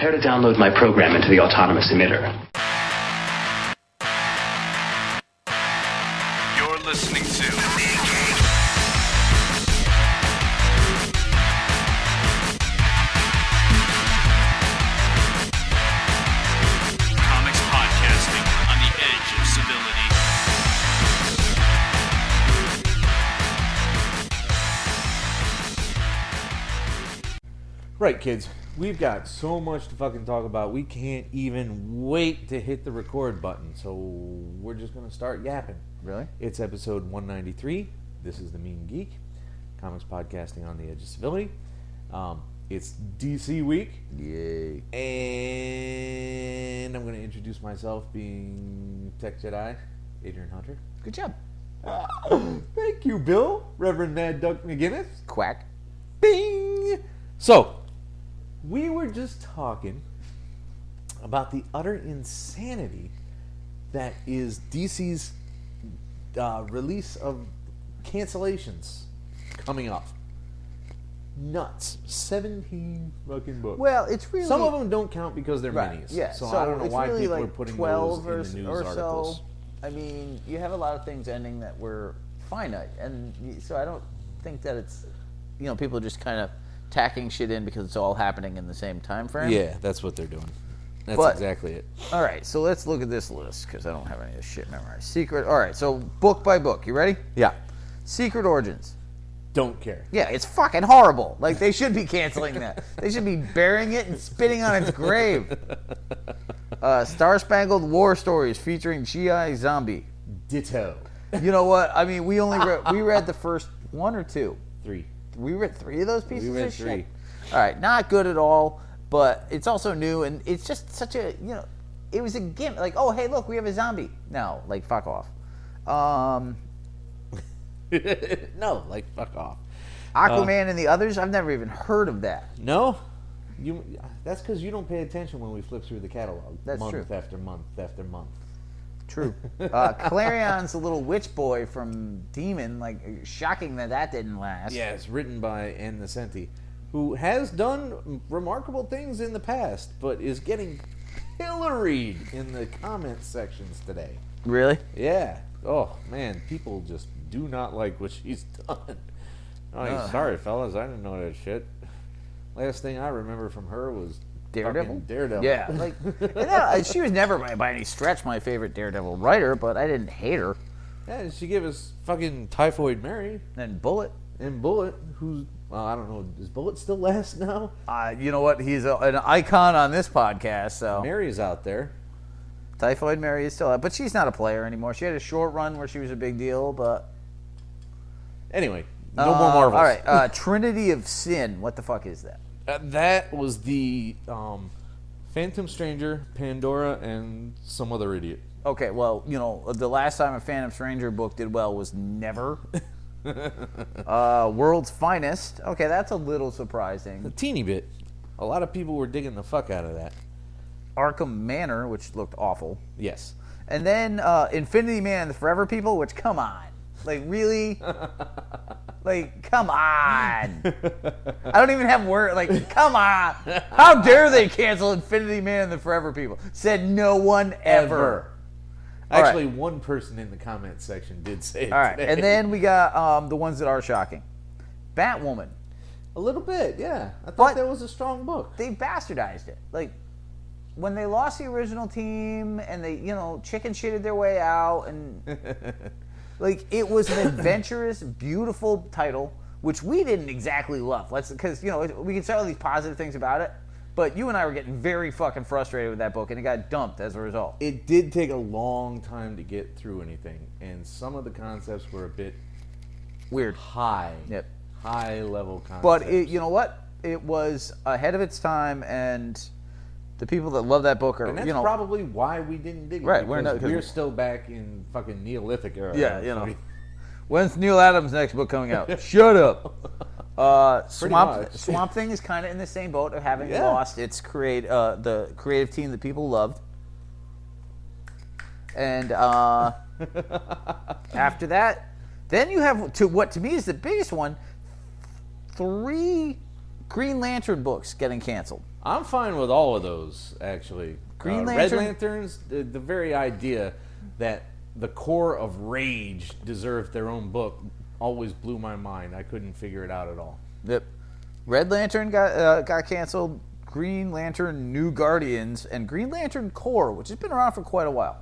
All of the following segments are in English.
Prepare to download my program into the autonomous emitter. You're listening to Comics Podcasting on the Edge of Civility. Right, kids. We've got so much to fucking talk about. We can't even wait to hit the record button. So we're just going to start yapping. Really? It's episode 193. This is The Mean Geek. Comics Podcasting on the Edge of Civility. It's DC week. Yay. And I'm going to introduce myself being TechJedi, Adrian Hunter. Good job. Thank you, Bill. Reverend Mad Duck McGinnis. Quack. Bing! So, we were just talking about the utter insanity that is DC's release of cancellations coming up. Nuts. 17 fucking books. Well, it's really... Some of them don't count because they're Right, minis. yeah. So I don't know it's why really people like are putting 12 those in the news or articles. So. I mean, you have a lot of things ending that were finite. And so I don't think that it's... You know, people are just kind of tacking shit in because it's all happening in the same time frame. Yeah, that's what they're doing. That's exactly it. All right, so let's look at this list because I don't have any of this shit memorized. Secret... All right, so book by book. You ready? Yeah. Secret Origins. Don't care. Yeah, it's fucking horrible. Like, they should be canceling that. They should be burying it and spitting on its grave. Star Spangled War Stories featuring G.I. Zombie. Ditto. You know what? I mean, we read the first one or two. 3. We read 3 of those pieces We read of 3. shit? All right, not good at all, but it's also new, and it's just such a, you know, it was a gimmick. Like, oh, hey, look, we have a zombie. No, like, fuck off. No, like, fuck off. Aquaman and the Others, I've never even heard of that. No? That's because you don't pay attention when we flip through the catalog. That's month true. After month after month. True. Clarion's the little witch boy from Demon. Like, shocking that didn't last. Yeah, it's written by Ann Nesenti, who has done remarkable things in the past, but is getting pilloried in the comment sections today. Really? Yeah. Oh, man, people just do not like what she's done. Oh, sorry, fellas, I didn't know that shit. Last thing I remember from her was Daredevil? Daredevil. Yeah. Like, she was never by any stretch my favorite Daredevil writer, but I didn't hate her. Yeah, she gave us fucking Typhoid Mary. And Bullet. And Bullet, who's, well, I don't know, does Bullet still last now? You know what? He's an icon on this podcast, so. Mary's out there. Typhoid Mary is still out, but she's not a player anymore. She had a short run where she was a big deal, but. Anyway, no more Marvels. All right, Trinity of Sin. What the fuck is that? That was the Phantom Stranger, Pandora, and some other idiot. Okay, well, you know, the last time a Phantom Stranger book did well was Never. World's Finest. Okay, that's a little surprising. A teeny bit. A lot of people were digging the fuck out of that. Arkham Manor, which looked awful. Yes. And then Infinity Man and the Forever People, which, come on. Like, really? Like, come on. I don't even have words. Like, come on. How dare they cancel Infinity Man and the Forever People? Said no one ever. Actually, one person in the comments section did say it All right, today. and then we got the ones that are shocking. Batwoman. A little bit, yeah. I thought that was a strong book. They bastardized it. Like, when they lost the original team and they, you know, chicken shitted their way out and... Like, it was an adventurous, beautiful title, which we didn't exactly love. Because, you know, we can say all these positive things about it, but you and I were getting very fucking frustrated with that book, and it got dumped as a result. It did take a long time to get through anything, and some of the concepts were a bit weird. High. Yep. High-level concepts. But, you know what? It was ahead of its time, and... The people that love that book are, and that's you know... probably why we didn't dig it. Right, we're still back in fucking Neolithic era. Yeah, you know. When's Neil Adams' next book coming out? Shut up. Swamp Thing is kind of in the same boat of having lost its the creative team that people loved. And after that, then you have what to me is the biggest one, 3 Green Lantern books getting canceled. I'm fine with all of those, actually. Green Red Lantern- Lanterns, the very idea that the core of Rage deserved their own book always blew my mind. I couldn't figure it out at all. Yep. Red Lantern got canceled. Green Lantern New Guardians and Green Lantern Corps, which has been around for quite a while.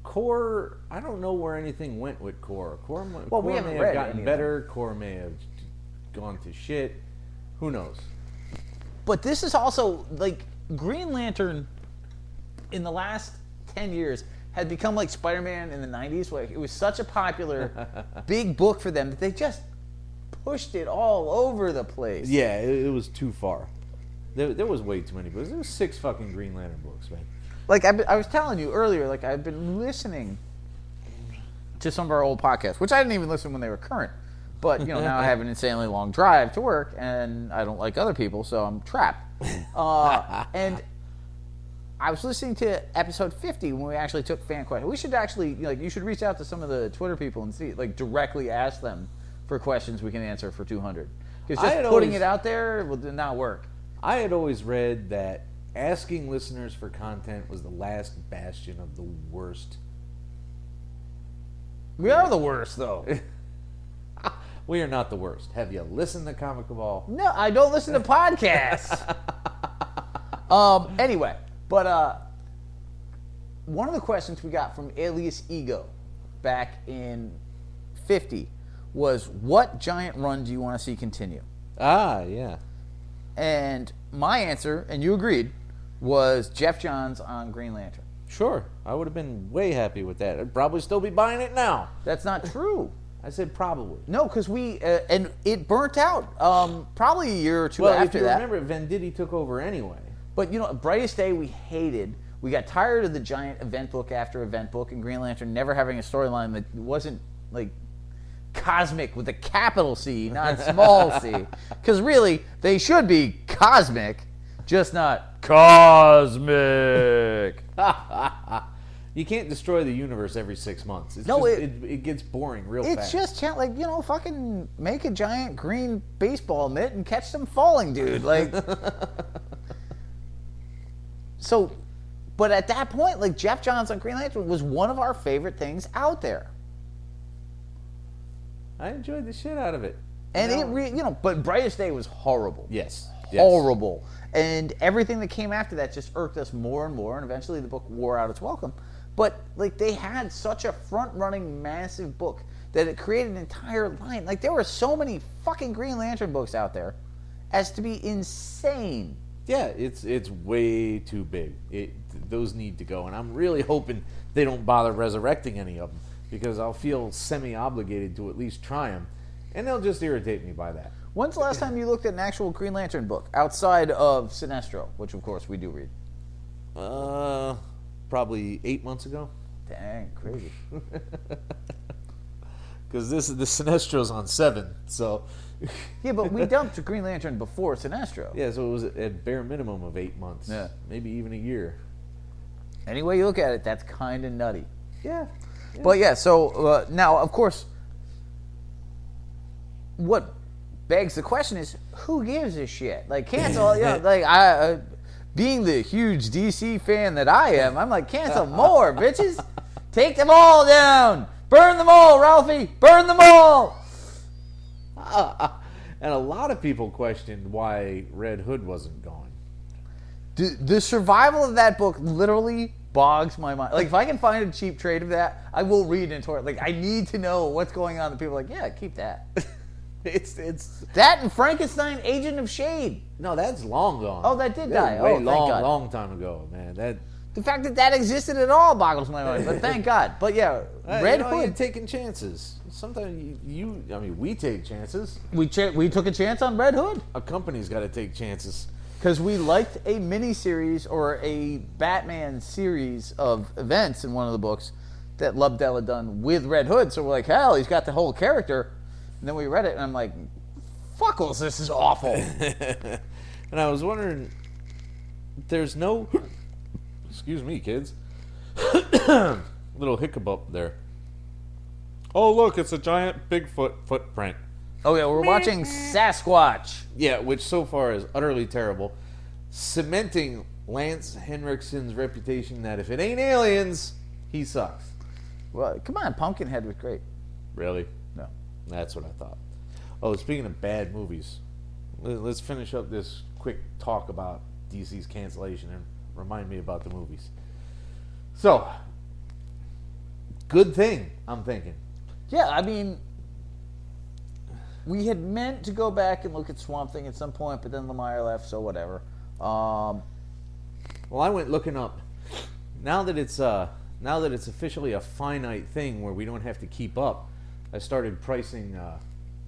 Core, I don't know where anything went with Core. Core we haven't may read have gotten anything. better. Core may have gone to shit. Who knows? But this is also, like, Green Lantern in the last 10 years had become like Spider-Man in the 90s. Like, it was such a popular big book for them that they just pushed it all over the place. Yeah, it was too far. There was way too many books. There was 6 fucking Green Lantern books, man. Like, I was telling you earlier, like, I've been listening to some of our old podcasts, which I didn't even listen when they were current. But, you know, now I have an insanely long drive to work, and I don't like other people, so I'm trapped. And I was listening to episode 50 when we actually took fan questions. We should actually, like, you should reach out to some of the Twitter people and see, like, directly ask them for questions we can answer for 200. Because just putting it out there will not work. I had always read that asking listeners for content was the last bastion of the worst. We are the worst, though. We are not the worst. Have you listened to Comic Ball? No, I don't listen to podcasts. Anyway, but one of the questions we got from Alias Ego back in 50 was, what giant run do you want to see continue? Ah, yeah. And my answer, and you agreed, was Jeff Johns on Green Lantern. Sure. I would have been way happy with that. I'd probably still be buying it now. That's not true. I said probably. No, because we, and it burnt out probably a year or two Well, after if you that. remember, Venditti took over anyway. But, you know, Brightest Day we hated. We got tired of the giant event book after event book, and Green Lantern never having a storyline that wasn't, like, cosmic with a capital C, not small c. Because really, they should be cosmic, just not cosmic. You can't destroy the universe every 6 months. It's No, just, it gets boring real It's fast. just, like, you know, fucking make a giant green baseball mitt and catch them falling, dude. Like, so, but at that point, like, Jeff Johns on Green Lantern was one of our favorite things out there. I enjoyed the shit out of it. And but Brightest Day was horrible. Yes. Horrible. And everything that came after that just irked us more and more, and eventually the book wore out its welcome. But, like, they had such a front-running, massive book that it created an entire line. Like, there were so many fucking Green Lantern books out there as to be insane. Yeah, it's way too big. Those need to go, and I'm really hoping they don't bother resurrecting any of them, because I'll feel semi-obligated to at least try them, and they'll just irritate me by that. When's the last time you looked at an actual Green Lantern book outside of Sinestro, which of course we do read? Probably 8 months ago. Dang, crazy. Because the Sinestro's on 7, so... Yeah, but we dumped Green Lantern before Sinestro. Yeah, so it was at bare minimum of 8 months. Yeah. Maybe even a year. Any way you look at it, that's kind of nutty. Yeah. But yeah, so now, of course, what begs the question is, who gives a shit? Like, cancel, you know, like, being the huge DC fan that I am, I'm like, cancel more, bitches. Take them all down. Burn them all, Ralphie. Burn them all. And a lot of people questioned why Red Hood wasn't gone. The survival of that book literally bogs my mind. Like, if I can find a cheap trade of that, I will read into it. Like, I need to know what's going on. The people are like, yeah, keep that. It's That and Frankenstein, Agent of Shade. no, that's long gone. Oh, that did die. Way Oh, thank long, God. long time ago, man. That The fact that existed at all boggles my mind. But thank God. But yeah, Red you're Hood. taking chances. Sometimes we take chances. We took a chance on Red Hood A company's got to take chances. because we liked a miniseries or a Batman series of events in one of the books that Lobdell had done with Red Hood. So we're like, hell, he's got the whole character. And then we read it, and I'm like, fuckles, this is awful. And I was wondering, there's no... Excuse me, kids. Little hiccup up there. Oh, look, it's a giant Bigfoot footprint. Oh, yeah, we're watching Sasquatch. Yeah, which so far is utterly terrible. cementing Lance Henriksen's reputation that if it ain't aliens, he sucks. Well, come on, Pumpkinhead was great. Really? No. That's what I thought. Oh, speaking of bad movies, let's finish up this quick talk about DC's cancellation and remind me about the movies. So, good thing, I'm thinking. Yeah, I mean, we had meant to go back and look at Swamp Thing at some point, but then Lemire left, so whatever. Well, I went looking up. Now that it's officially a finite thing where we don't have to keep up, I started pricing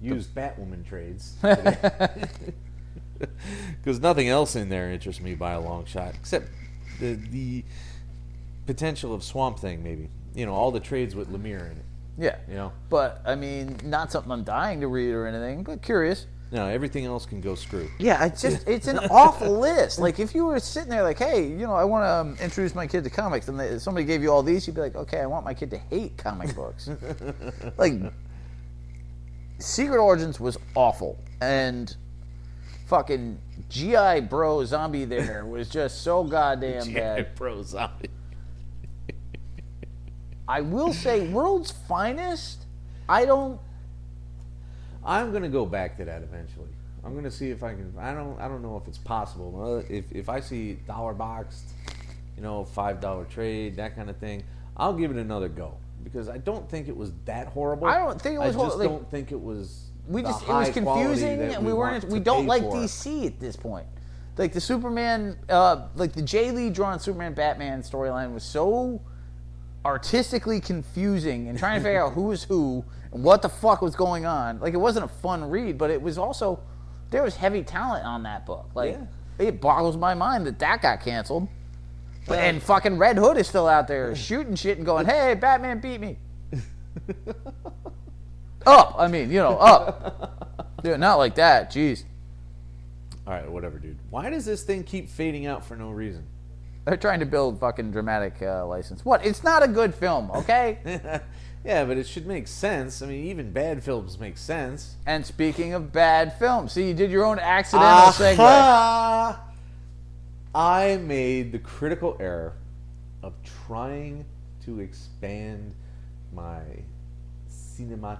used Batwoman trades. Because nothing else in there interests me by a long shot, except the potential of Swamp Thing, maybe. You know, all the trades with Lemire in it. Yeah. You know? But, I mean, not something I'm dying to read or anything, but curious. No, everything else can go screw. Yeah, it's an awful list. Like, if you were sitting there like, hey, you know, I want to introduce my kid to comics, and somebody gave you all these, you'd be like, okay, I want my kid to hate comic books. Like, Secret Origins was awful, and fucking G.I. Bro Zombie there was just so goddamn bad. G.I. Bro Zombie. I will say, World's Finest, I'm gonna go back to that eventually. I'm gonna see if I can. I don't know if it's possible. If I see dollar boxed, you know, $5 trade, that kind of thing, I'll give it another go because I don't think it was that horrible. I don't think it was I just like, don't think it was. It was high confusing, that and we we don't like for. DC at this point. Like the Superman, like the Jay Lee drawn Superman Batman storyline was so artistically confusing and trying to figure out who was who and what the fuck was going on. Like, it wasn't a fun read, but it was also, there was heavy talent on that book. Like, It boggles my mind that got canceled. And fucking Red Hood is still out there shooting shit and going, hey, Batman beat me. Up. I mean, you know, up. Dude, not like that. Jeez. All right, whatever, dude. Why does this thing keep fading out for no reason? They're trying to build fucking dramatic license. What? It's not a good film, okay? Yeah, but it should make sense. I mean, even bad films make sense. And speaking of bad films, see, you did your own accidental segue. I made the critical error of trying to expand my cinemata.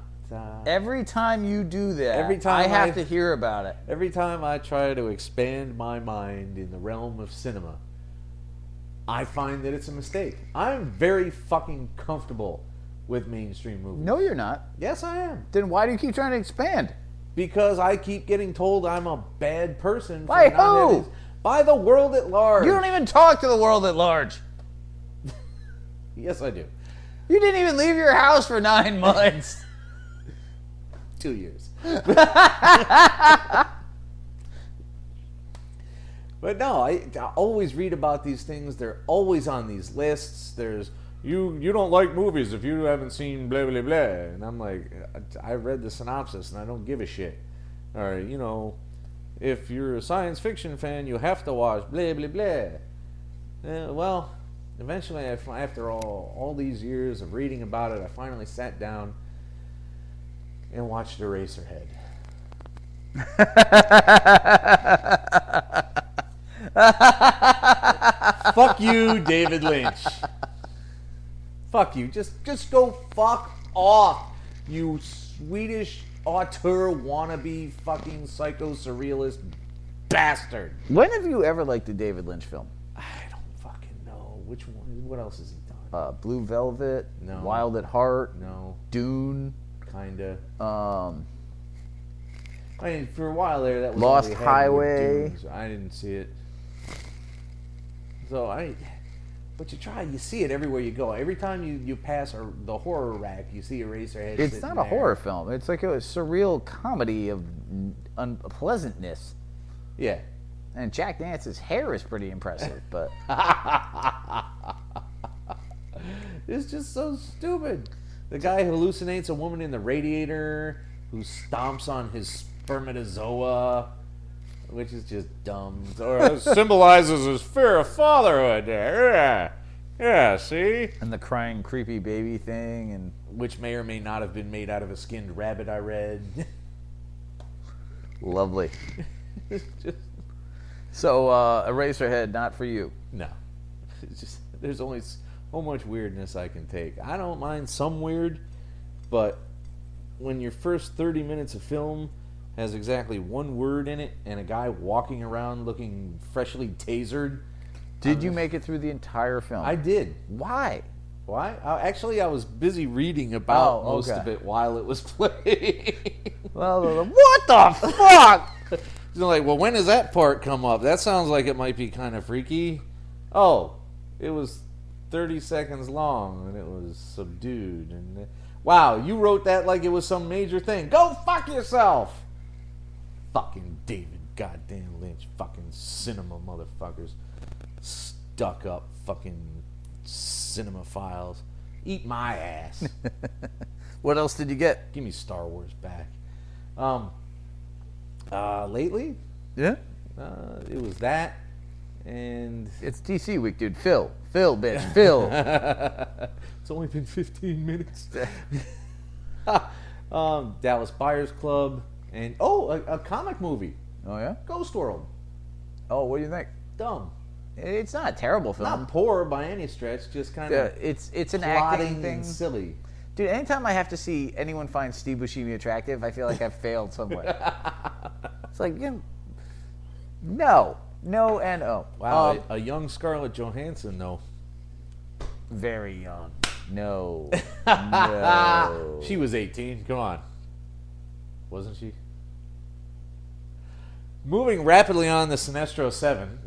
Every time you do that, Every time I have to hear about it. Every time I try to expand my mind in the realm of cinema, I find that it's a mistake. I'm very fucking comfortable with mainstream movies. No, you're not. Yes, I am. Then why do you keep trying to expand? Because I keep getting told I'm a bad person. By who? By the world at large. You don't even talk to the world at large. Yes, I do. You didn't even leave your house for 9 months. 2 years. But no, I always read about these things. They're always on these lists. There's, you don't like movies if you haven't seen blah, blah, blah. And I'm like, I read the synopsis and I don't give a shit. Or, you know, if you're a science fiction fan, you have to watch blah, blah, blah. Well, eventually, after all these years of reading about it, I finally sat down and watched ERASERHEAD. Fuck you, David Lynch. Fuck you. Just go fuck off, you Swedish auteur wannabe fucking psycho surrealist bastard. When have you ever liked a David Lynch film? I don't fucking know. Which one? What else has he done? Blue Velvet. No. Wild at Heart. No. Dune. Kinda. I mean, for a while there, that was Lost all we had Highway. with Dune, so I didn't see it. So but you see it everywhere you go. Every time you pass the horror rack, you see ERASERHEAD. It's not a horror film. It's like a surreal comedy of unpleasantness. Yeah. And Jack Nance's hair is pretty impressive, but it's just so stupid. The guy hallucinates a woman in the radiator who stomps on his spermatozoa, which is just dumb. Or symbolizes his fear of fatherhood there. Yeah, see? And the crying creepy baby thing, and which may or may not have been made out of a skinned rabbit, I read. Lovely. Just... So, Eraserhead, not for you. No. It's just, there's only so much weirdness I can take. I don't mind some weird, but when your first 30 minutes of film has exactly one word in it and a guy walking around looking freshly tasered. Did you make it through the entire film? I did. Why? Why? Actually, I was busy reading about most of it while it was playing. Well, what the fuck? You're like, well, when does that part come up? That sounds like it might be kind of freaky. Oh, it was 30 seconds long, and it was subdued. And wow, you wrote that like it was some major thing. Go fuck yourself! Fucking David goddamn Lynch. Fucking cinema motherfuckers. Stuck up fucking cinema files. Eat my ass. What else did you get? Give me Star Wars back. Lately? Yeah? It was that, and... It's DC week, dude. Phil, bitch, Phil. It's only been 15 minutes. Dallas Buyers Club, and... Oh, a comic movie. Oh, yeah? Ghost World. Oh, what do you think? Dumb. It's not a terrible film. Not poor by any stretch, just kind of... It's an acting thing. And silly. Dude, anytime I have to see anyone find Steve Buscemi attractive, I feel like I've failed somewhere. It's like, no, and oh. Wow, a young Scarlett Johansson, though. Very young. No. No. She was 18. Come on. Wasn't she? Moving rapidly on to Sinestro 7.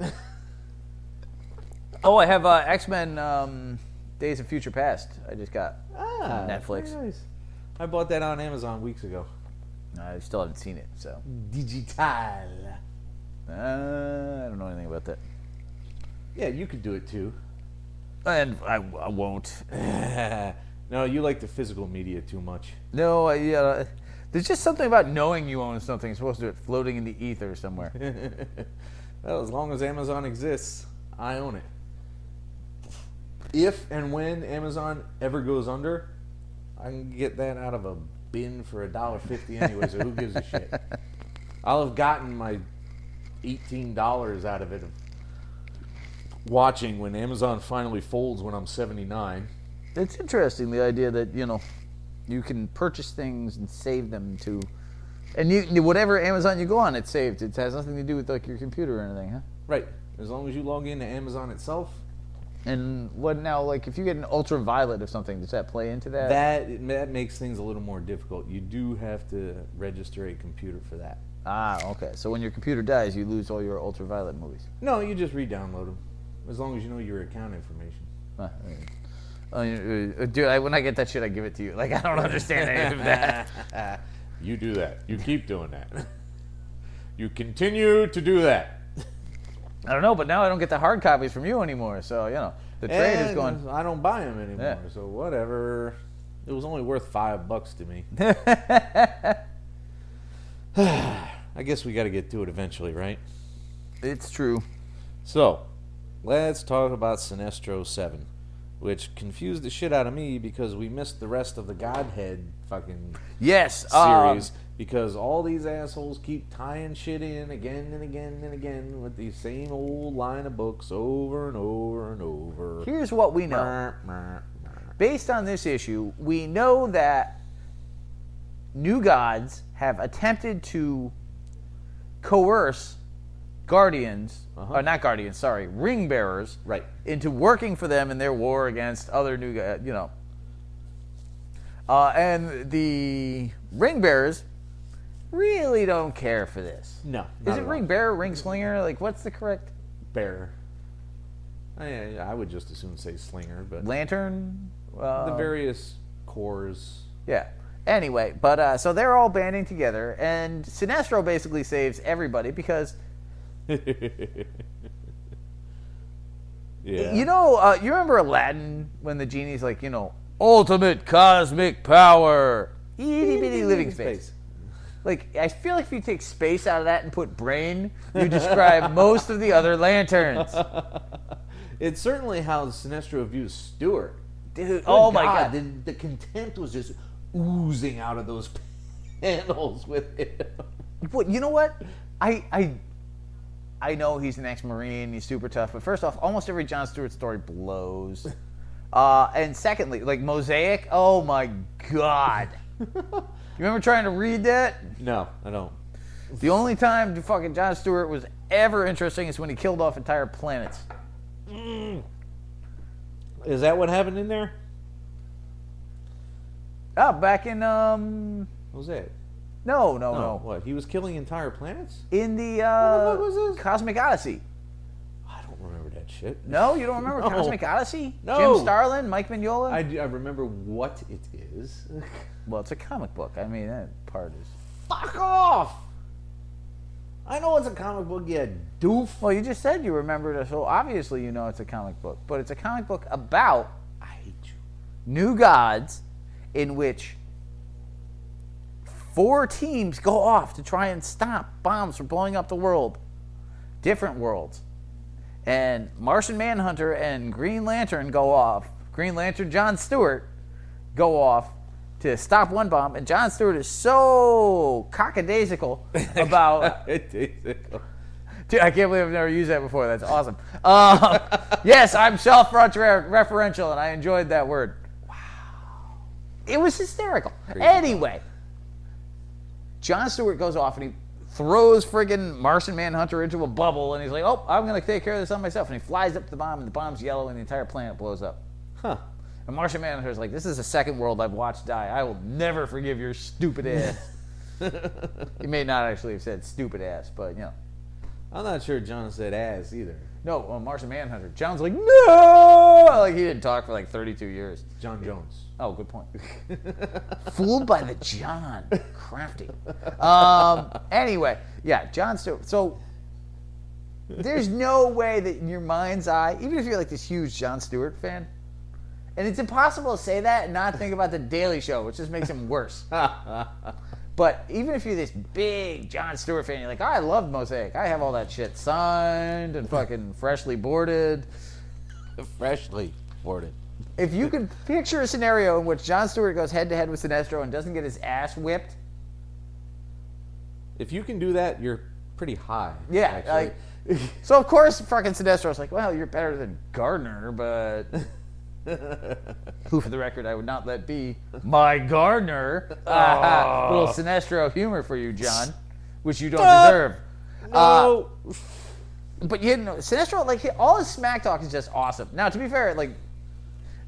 Oh, I have X-Men Days of Future Past. I just got Netflix. Very nice. I bought that on Amazon weeks ago. I still haven't seen it, so. Digital. I don't know anything about that. Yeah, you could do it too. And I won't. No, you like the physical media too much. No, there's just something about knowing you own something as opposed to it floating in the ether somewhere. Well, as long as Amazon exists, I own it. If and when Amazon ever goes under, I can get that out of a bin for $1.50 anyway, so who gives a shit? I'll have gotten my $18 out of it watching when Amazon finally folds when I'm 79. It's interesting, the idea that, you can purchase things and save them to... And whatever Amazon you go on, it's saved. It has nothing to do with like your computer or anything, huh? Right. As long as you log into Amazon itself. And what now, like if you get an ultraviolet of something, does that play into that? That makes things a little more difficult. You do have to register a computer for that. Ah, okay. So when your computer dies, you lose all your ultraviolet movies. No, you just re-download them. As long as you know your account information. Dude, when I get that shit, I give it to you. Like, I don't understand any of that. You do that. You keep doing that. You continue to do that. I don't know, but now I don't get the hard copies from you anymore. So, the trade is going... I don't buy them anymore, so whatever. It was only worth $5 to me. I guess we got to get to it eventually, right? It's true. So, let's talk about Sinestro 7, which confused the shit out of me because we missed the rest of the Godhead fucking series because all these assholes keep tying shit in again and again and again with the same old line of books over and over and over. Here's what we know. Based on this issue, we know that New Gods have attempted to coerce Guardians, not Guardians, sorry, Ring Bearers, right, into working for them in their war against other New Gods, and the Ring Bearers really don't care for this. No. Is it Ring Bearer, Ring Slinger? Like, what's the correct? Bearer. I would just as soon say Slinger, but... Lantern? The various cores. Yeah. Anyway, but so they're all banding together, and Sinestro basically saves everybody because... Yeah. You remember Aladdin when the genie's like, ultimate cosmic power, itty bitty living space. Like, I feel like if you take space out of that and put brain, you describe most of the other lanterns. It's certainly how Sinestro views Stewart. Dude, oh my God. The contempt was just oozing out of those panels with him. But you know what? I know he's an ex-Marine, he's super tough, but first off, almost every Jon Stewart story blows. And secondly, like Mosaic, oh my god. You remember trying to read that? No, I don't. The only time fucking Jon Stewart was ever interesting is when he killed off entire planets. Is that what happened in there? Oh, back in What was that? No. What? He was killing entire planets? In the fuck was this? Cosmic Odyssey. I don't remember that shit. No, you don't remember No. Cosmic Odyssey? No. Jim Starlin, Mike Mignola? I remember what it is. Well, it's a comic book. I mean, that part is... Fuck off! I know it's a comic book, you doof. Well, you just said you remembered it, so obviously you know it's a comic book. But it's a comic book about I hate you. new gods in which 4 teams go off to try and stop bombs from blowing up the world. Different worlds. And Martian Manhunter and Green Lantern go off. Green Lantern Jon Stewart go off to stop one bomb. And Jon Stewart is so cockadaisical about... Dude, I can't believe I've never used that before. That's awesome. Yes, I'm self-referential, and I enjoyed that word. Wow. It was hysterical. Crazy. Anyway, Jon Stewart goes off, and he throws friggin' Martian Manhunter into a bubble, and he's like, oh, I'm going to take care of this on myself. And he flies up to the bomb, and the bomb's yellow, and the entire planet blows up. Huh. And Martian Manhunter's like, this is the second world I've watched die. I will never forgive your stupid ass. He may not actually have said stupid ass, but, you know. I'm not sure John said ass either. No, Martian Manhunter. John's like, no! Like, he didn't talk for like 32 years. John Jones. Oh, good point. Fooled by the John. Crafty. Anyway, yeah, Jon Stewart. So, there's no way that in your mind's eye, even if you're like this huge Jon Stewart fan, and it's impossible to say that and not think about The Daily Show, which just makes him worse. But even if you're this big Jon Stewart fan, you're like, oh, I love Mosaic. I have all that shit signed and fucking freshly boarded. Freshly boarded. If you could picture a scenario in which Jon Stewart goes head-to-head with Sinestro and doesn't get his ass whipped. If you can do that, you're pretty high. Yeah. Like, so, of course, fucking Sinestro's like, well, you're better than Gardner, but... Who, for the record, I would not let be my Gardner. Little Sinestro humor for you, John, which you don't deserve. No. But you know, Sinestro, like, all his smack talk is just awesome. Now, to be fair, like,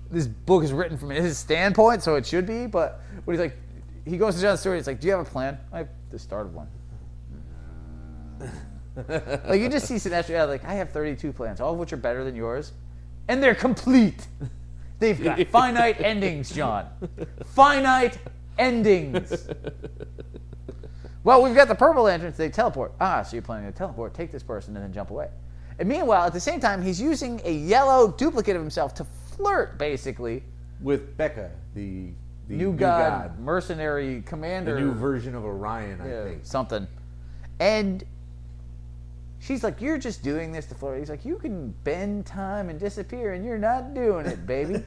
this book is written from his standpoint, so it should be. But when he's like, he goes to Jon Stewart, he's like, "Do you have a plan?" I have the start of one. Like, you just see Sinestro, like, I have 32 plans, all of which are better than yours, and they're complete. They've got finite endings, John. Finite endings. Well, we've got the purple lanterns. They teleport. Ah, so you're planning to teleport, take this person, and then jump away. And meanwhile, at the same time, he's using a yellow duplicate of himself to flirt, basically. With Becca, the new god, mercenary commander. The new version of Orion, I think. Something. And she's like, you're just doing this to flirt. He's like, you can bend time and disappear, and you're not doing it, baby.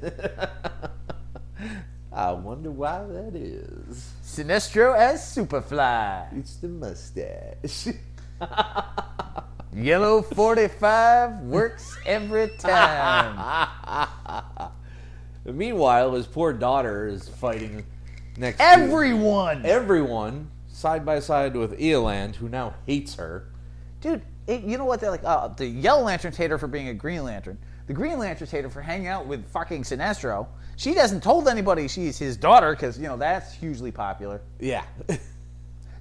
I wonder why that is. Sinestro as Superfly. It's the mustache. Yellow 45 works every time. Meanwhile, his poor daughter is fighting next Everyone! to everyone, side by side with Eoland, who now hates her. Dude, you know what? They're like, the Yellow Lanterns hate her for being a Green Lantern. The Green Lanterns hate her for hanging out with fucking Sinestro. She hasn't told anybody she's his daughter because, you know, that's hugely popular. Yeah.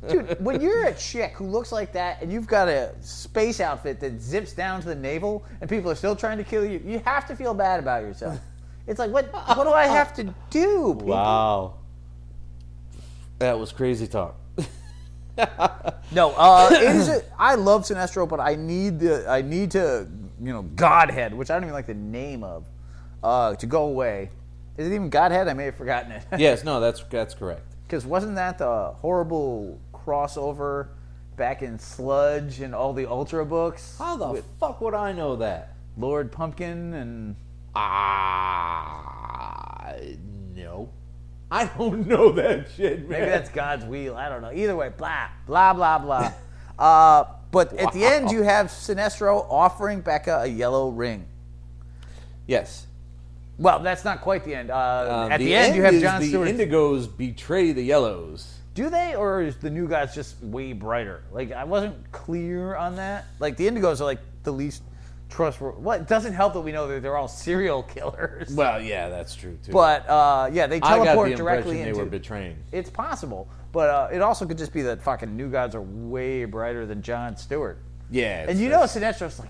Dude, when you're a chick who looks like that and you've got a space outfit that zips down to the navel and people are still trying to kill you, you have to feel bad about yourself. It's like, what do I have to do, people? Wow. That was crazy talk. No, it is. I love Sinestro, but I need to, you know, Godhead, which I don't even like the name of, to go away. Is it even Godhead? I may have forgotten it. Yes, no, that's correct. Because wasn't that the horrible crossover back in Sludge and all the Ultra books? How the fuck would I know that? Lord Pumpkin and... No. I don't know that shit, man. Maybe that's God's wheel. I don't know. Either way, blah, blah, blah, blah. But at the end, you have Sinestro offering Becca a yellow ring. Yes. Well, that's not quite the end. At the end, end, you have is Jon the Stewart. Indigos betray the Yellows. Do they, or is the new guys just way brighter? Like, I wasn't clear on that. Like, the Indigos are like the least trustworthy. Well, it doesn't help that we know that they're all serial killers. Well, yeah, that's true too. But yeah, they I got teleport the directly impression into. they were betraying. It's possible, but it also could just be that fucking new gods are way brighter than Jon Stewart. Yeah, And you know, Sinestro's like,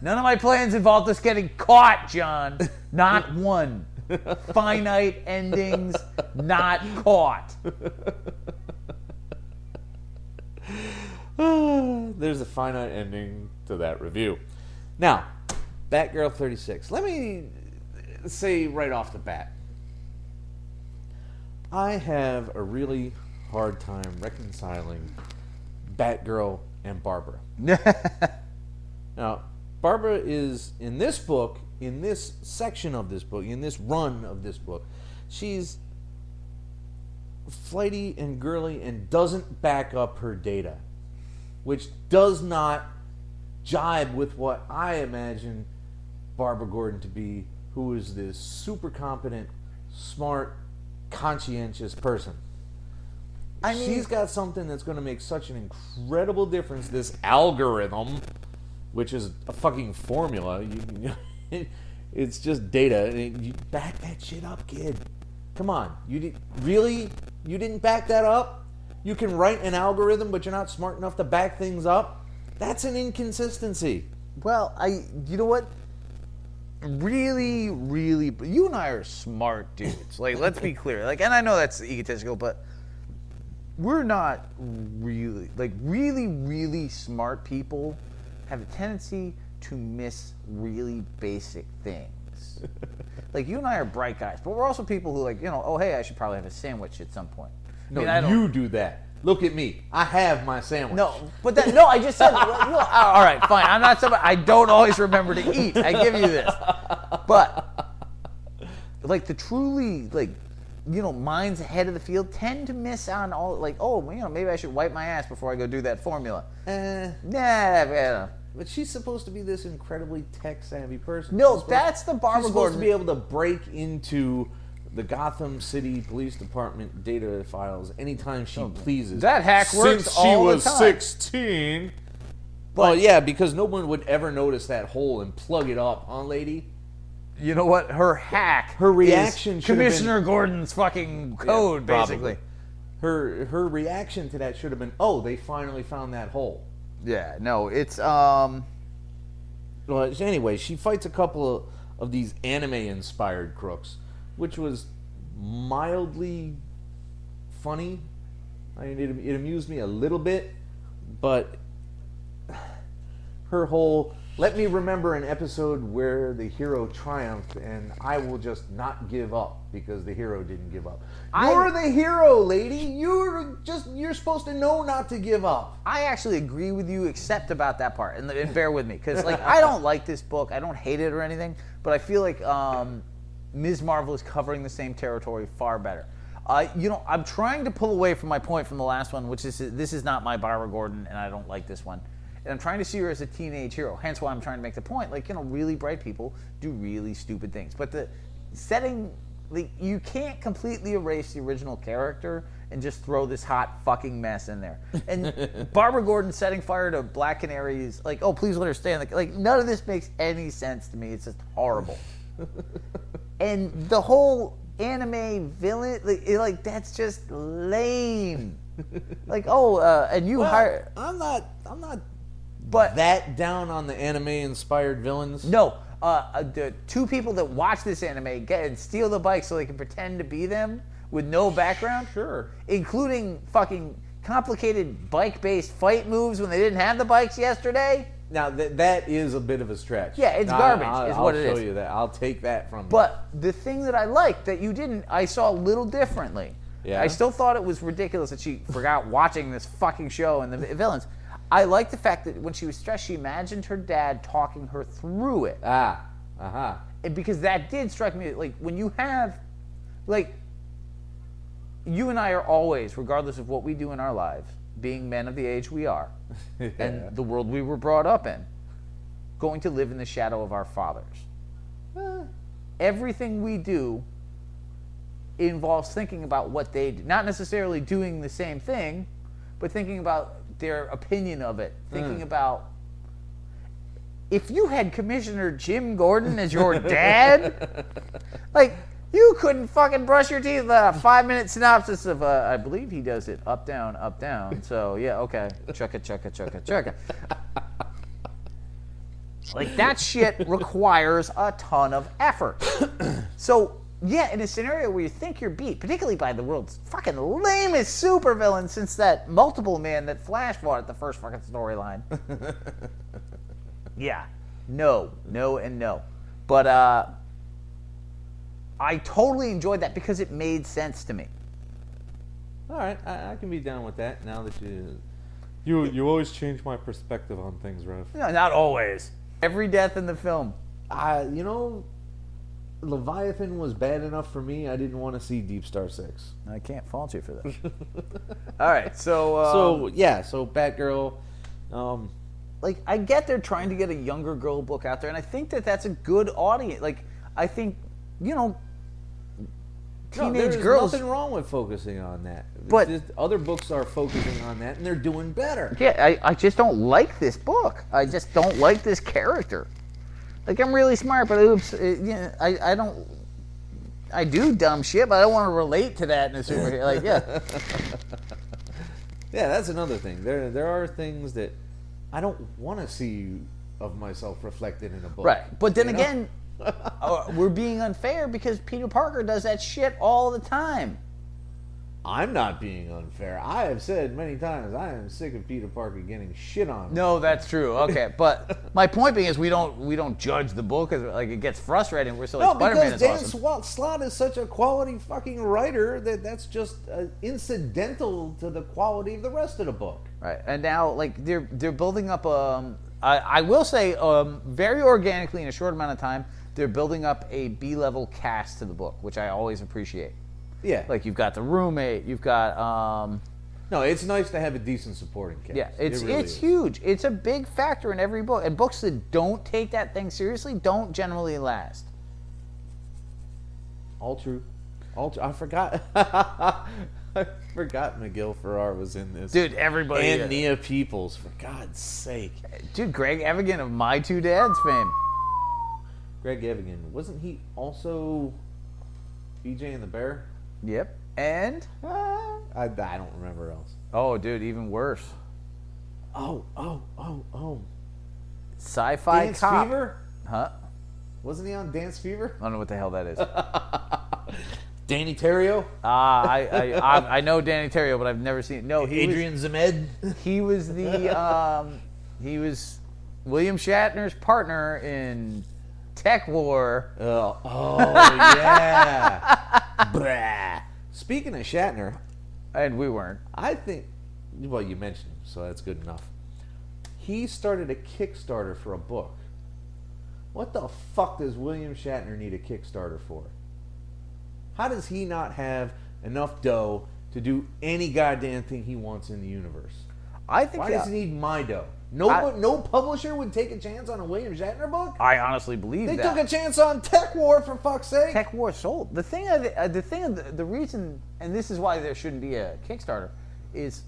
none of my plans involved us getting caught, John. Not one. Finite endings, not caught. There's a finite ending to that review. Now, Batgirl 36. Let me say right off the bat, I have a really hard time reconciling Batgirl and Barbara. Now, Barbara is, in this book, in this section of this book, in this run of this book, she's flighty and girly and doesn't back up her data, which does not jibe with what I imagine Barbara Gordon to be, who is this super competent, smart, conscientious person. I mean, she's got something that's going to make such an incredible difference. This algorithm, which is a fucking formula. It's just data. You back that shit up, kid. Come on. Really? You didn't back that up? You can write an algorithm, but you're not smart enough to back things up? That's an inconsistency. Well, you know what? Really, really, you and I are smart dudes. Like, let's be clear. Like, and I know that's egotistical, but we're not really, like, really smart people have a tendency to miss really basic things. Like, you and I are bright guys, but we're also people who, like, you know, oh, hey, I should probably have a sandwich at some point. No, you do that. Look at me. I have my sandwich. No, but no, I just said, all right, fine. I'm not somebody, I don't always remember to eat. I give you this. But, like, the truly, like, you know, minds ahead of the field tend to miss on all, like, oh, you know, maybe I should wipe my ass before I go do that formula. Nah. But she's supposed to be this incredibly tech-savvy person. No, that's the Barbara She's supposed Gordon. to be able to break into the Gotham City Police Department data files anytime she pleases. That hack works Since all she the was time. 16. Well, yeah, because no one would ever notice that hole and plug it up, huh, lady? You know what? Her hack. Her reaction is should have been- Commissioner Gordon's fucking code, Yeah, basically. Her reaction to that should have been, oh, they finally found that hole. Yeah, no, it's Well, anyway, she fights a couple of these anime-inspired crooks, which was mildly funny. I mean, it amused me a little bit, but her whole, let me remember an episode where the hero triumphed and I will just not give up because the hero didn't give up. You're the hero, lady. You're supposed to know not to give up. I actually agree with you, except about that part, and bear with me, because like I don't like this book, I don't hate it or anything, but I feel like Ms. Marvel is covering the same territory far better. You know, I'm trying to pull away from my point from the last one, which is this is not my Barbara Gordon, and I don't like this one. And I'm trying to see her as a teenage hero. Hence why I'm trying to make the point, like, you know, really bright people do really stupid things. But the setting, like, you can't completely erase the original character and just throw this hot fucking mess in there. And Barbara Gordon setting fire to Black Canary is like, oh, please let her stay on the... Like, none of this makes any sense to me. It's just horrible. And the whole anime villain, like that's just lame. Like, oh, and you hire... I'm not but that down on the anime-inspired villains. No, the two people that watch this anime get and steal the bike so they can pretend to be them with no background. Sure. Including fucking complicated bike-based fight moves when they didn't have the bikes yesterday. Now, that is a bit of a stretch. Yeah, it's garbage is what it is. I'll show you that. I'll take that from you. But the thing that I liked that you didn't, I saw a little differently. Yeah. I still thought it was ridiculous that she forgot watching this fucking show and the villains. I like the fact that when she was stressed, she imagined her dad talking her through it. Because that did strike me, like, when you have, like, you and I are always, regardless of what we do in our lives, being men of the age we are, and the world we were brought up in, going to live in the shadow of our fathers. Everything we do involves thinking about what they do. Not necessarily doing the same thing, but thinking about their opinion of it. Thinking about, if you had Commissioner Jim Gordon as your dad, like, you couldn't fucking brush your teeth without a 5-minute synopsis of, I believe he does it up, down, up, down. So, yeah, okay. Chugga, chugga, chugga, chugga. Like, that shit requires a ton of effort. So, yeah, in a scenario where you think you're beat, particularly by the world's fucking lamest supervillain since that multiple man that Flash fought at the first fucking storyline. Yeah. No, and no. But, I totally enjoyed that because it made sense to me. All right, I can be down with that now that you always change my perspective on things, Rev. No, not always. Every death in the film. You know, Leviathan was bad enough for me. I didn't want to see Deep Star 6. I can't fault you for that. All right, so Batgirl. Like, I get they're trying to get a younger girl book out there, and I think that that's a good audience. Like, I think, you know, teenage girls. There's nothing wrong with focusing on that. But just, other books are focusing on that, and they're doing better. Yeah, I just don't like this book. I just don't like this character. Like, I'm really smart, but oops, I don't. I do dumb shit, but I don't want to relate to that in a superhero. Like, yeah. Yeah, that's another thing. There are things that I don't want to see of myself reflected in a book. Right, but then again, we're being unfair because Peter Parker does that shit all the time. I'm not being unfair. I have said many times I am sick of Peter Parker getting shit on. No, that's true. Okay, but my point being is we don't judge the book as like it gets frustrating. We're still like Spider-Man is awesome. Dan Slott is such a quality fucking writer that's just incidental to the quality of the rest of the book. Right, and now like they're building up. I will say very organically in a short amount of time they're building up a B-level cast to the book, which I always appreciate. Yeah. Like, you've got the roommate, you've got... No, it's nice to have a decent supporting cast. Yeah, it's huge. It's a big factor in every book. And books that don't take that thing seriously don't generally last. All true. I forgot. I forgot Miguel Ferrer was in this. Dude, everybody... And Nia Peoples, for God's sake. Dude, Greg Evigan of My Two Dads fame. Greg Evigan. Wasn't he also BJ and the Bear? Yep. And? I don't remember else. Oh, dude, even worse. Oh. Sci-fi Dance cop. Fever? Huh? Wasn't he on Dance Fever? I don't know what the hell that is. Danny Terrio? I know Danny Terrio, but I've never seen... No, Adrian Zemed? He was the... he was William Shatner's partner in Tech War. Oh yeah. Blah. Speaking of Shatner, and we weren't. I think, well, you mentioned him, so that's good enough. He started a Kickstarter for a book. What the fuck does William Shatner need a Kickstarter for? How does he not have enough dough to do any goddamn thing he wants in the universe? I think. Why does he need my dough? No publisher would take a chance on a William Shatner book? I honestly believe they that. They took a chance on Tech War, for fuck's sake. Tech War sold. The reason, and this is why there shouldn't be a Kickstarter, is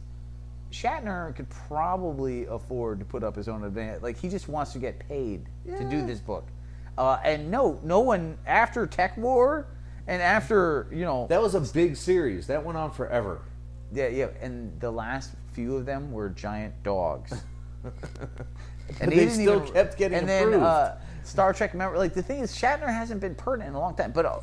Shatner could probably afford to put up his own advance. Like, he just wants to get paid to do this book. And no one, after Tech War, and after, That was a big series. That went on forever. Yeah, and the last few of them were giant dogs. And they still kept getting improved. And then Star Trek, like, the thing is, Shatner hasn't been pertinent in a long time. But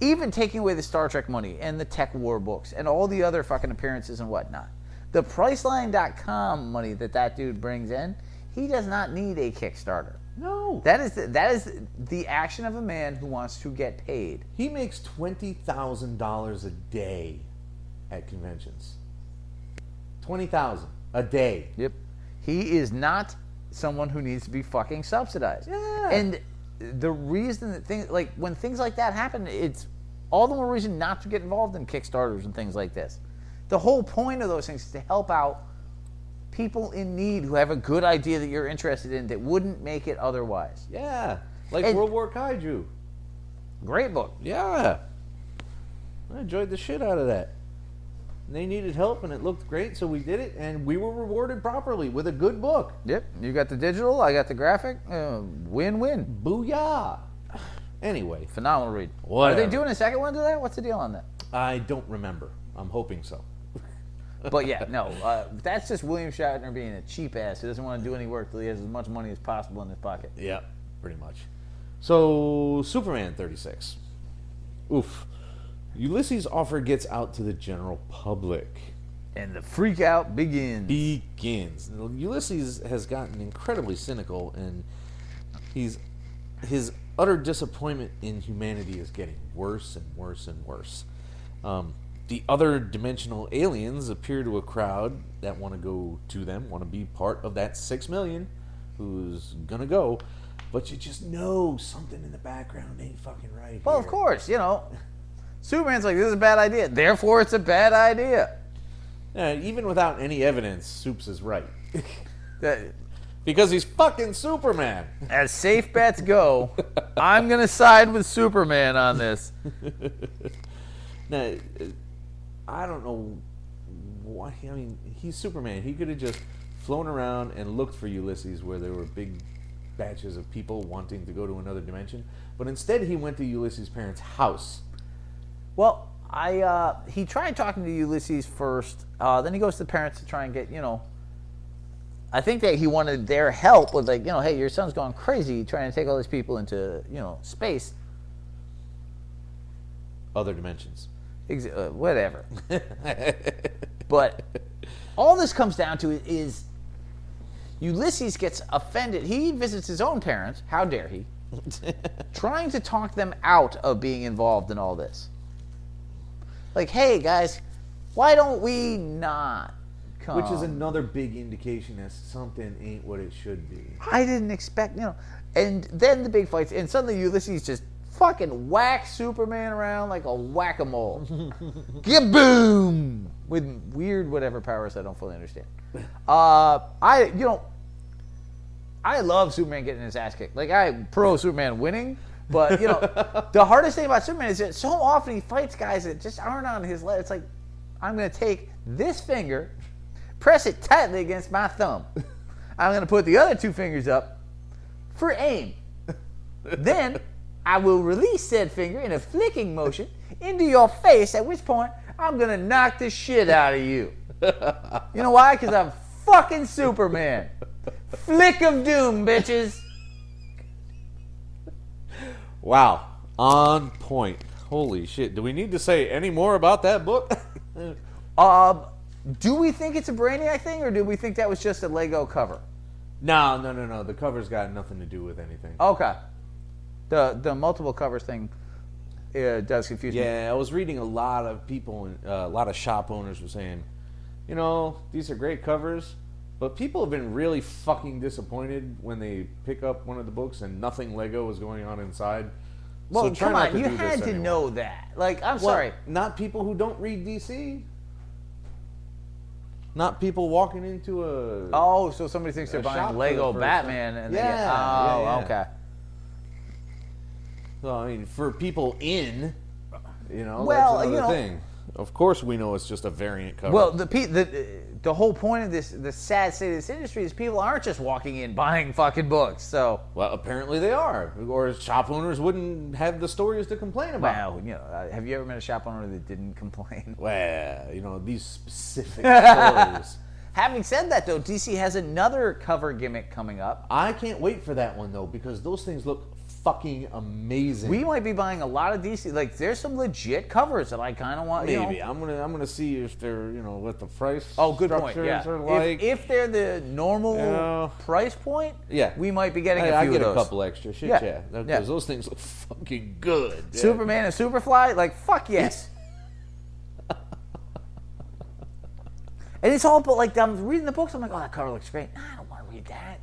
even taking away the Star Trek money and the Tech War books and all the other fucking appearances and whatnot, the Priceline.com money that dude brings in, he does not need a Kickstarter. No. That is the action of a man who wants to get paid. He makes $20,000 a day at conventions. $20,000 a day. Yep. He is not someone who needs to be fucking subsidized. Yeah. And the reason that when things like that happen, it's all the more reason not to get involved in Kickstarters and things like this. The whole point of those things is to help out people in need who have a good idea that you're interested in that wouldn't make it otherwise. Yeah. Like And- World War Kaiju. Great book. Yeah. I enjoyed the shit out of that. And they needed help, and it looked great, so we did it, and we were rewarded properly with a good book. Yep. You got the digital, I got the graphic. Win-win. Booyah. Anyway, Phenomenal read. Whatever. Are they doing a second one to that? What's the deal on that? I don't remember. I'm hoping so. But yeah, no, that's just William Shatner being a cheap ass who doesn't want to do any work till he has as much money as possible in his pocket. Yeah, pretty much. So, Superman 36. Oof. Ulysses' offer gets out to the general public. And the freak out begins. Ulysses has gotten incredibly cynical, and his utter disappointment in humanity is getting worse and worse and worse. The other dimensional aliens appear to a crowd that want to go to them, want to be part of that 6 million who's gonna go, but you just know something in the background ain't fucking right. Well, here. of course, you know. Superman's like, this is a bad idea. Therefore, it's a bad idea. Even without any evidence, Soups is right. That- Because he's fucking Superman. As safe bets go, I'm going to side with Superman on this. Now, I don't know why. I mean, he's Superman. He could have just flown around and looked for Ulysses where there were big batches of people wanting to go to another dimension. But instead, he went to Ulysses' parents' house. Well, he tried talking to Ulysses first. Then he goes to the parents to try and get, I think that he wanted their help with, like, hey, your son's gone crazy trying to take all these people into, space. Other dimensions. Whatever. But all this comes down to is Ulysses gets offended. He visits his own parents. How dare he? Trying to talk them out of being involved in all this. Like, hey, guys, why don't we not come? Which is another big indication that something ain't what it should be. I didn't expect, And then the big fights, and suddenly Ulysses just fucking whacks Superman around like a whack-a-mole. Kaboom! With weird whatever powers I don't fully understand. I love Superman getting his ass kicked. Like, I pro Superman winning, but the hardest thing about Superman is that so often he fights guys that just aren't on his level. It's like, I'm going to take this finger, press it tightly against my thumb. I'm going to put the other two fingers up for aim. Then I will release said finger in a flicking motion into your face, at which point I'm going to knock the shit out of you. You know why? Because I'm fucking Superman. Flick of doom, bitches. Wow. On point. Holy shit. Do we need to say any more about that book? Do we think it's a Brainiac thing, or do we think that was just a Lego cover? No. The cover's got nothing to do with anything. Okay. The multiple covers thing does confuse me. Yeah, I was reading a lot of people, a lot of shop owners were saying, these are great covers, but people have been really fucking disappointed when they pick up one of the books and nothing Lego is going on inside. Well, So try come not on, to you do this had to anymore. know that. Like, I'm Well, sorry. Not people who don't read DC. Not people walking into a... Oh, so somebody thinks they're shop buying for the Lego first Batman, time. and Yeah, they get, oh, yeah. okay. Well, I mean, for people in, Well, that's another thing. Of course we know it's just a variant cover. Well, the whole point of this, the sad state of this industry is people aren't just walking in buying fucking books. So, Well, apparently they are. Or shop owners wouldn't have the stories to complain about. well, have you ever met a shop owner that didn't complain? Well, these specific stories. Having said that, though, DC has another cover gimmick coming up. I can't wait for that one, though, because those things look fucking amazing. We might be buying a lot of DC. Like, there's some legit covers that I kind of want. Maybe. I'm gonna see if they're, what the price Oh, good point. structures Yeah. are like. If they're the normal price point, Yeah. we might be getting a I few get of those. a couple extra. Shit, Yeah. yeah. Yeah. Because those things look fucking good. Yeah. Superman and Superfly, like, fuck yes. And it's all, but like, I'm reading the books, I'm like, oh, that cover looks great. Nah, I don't want to read that.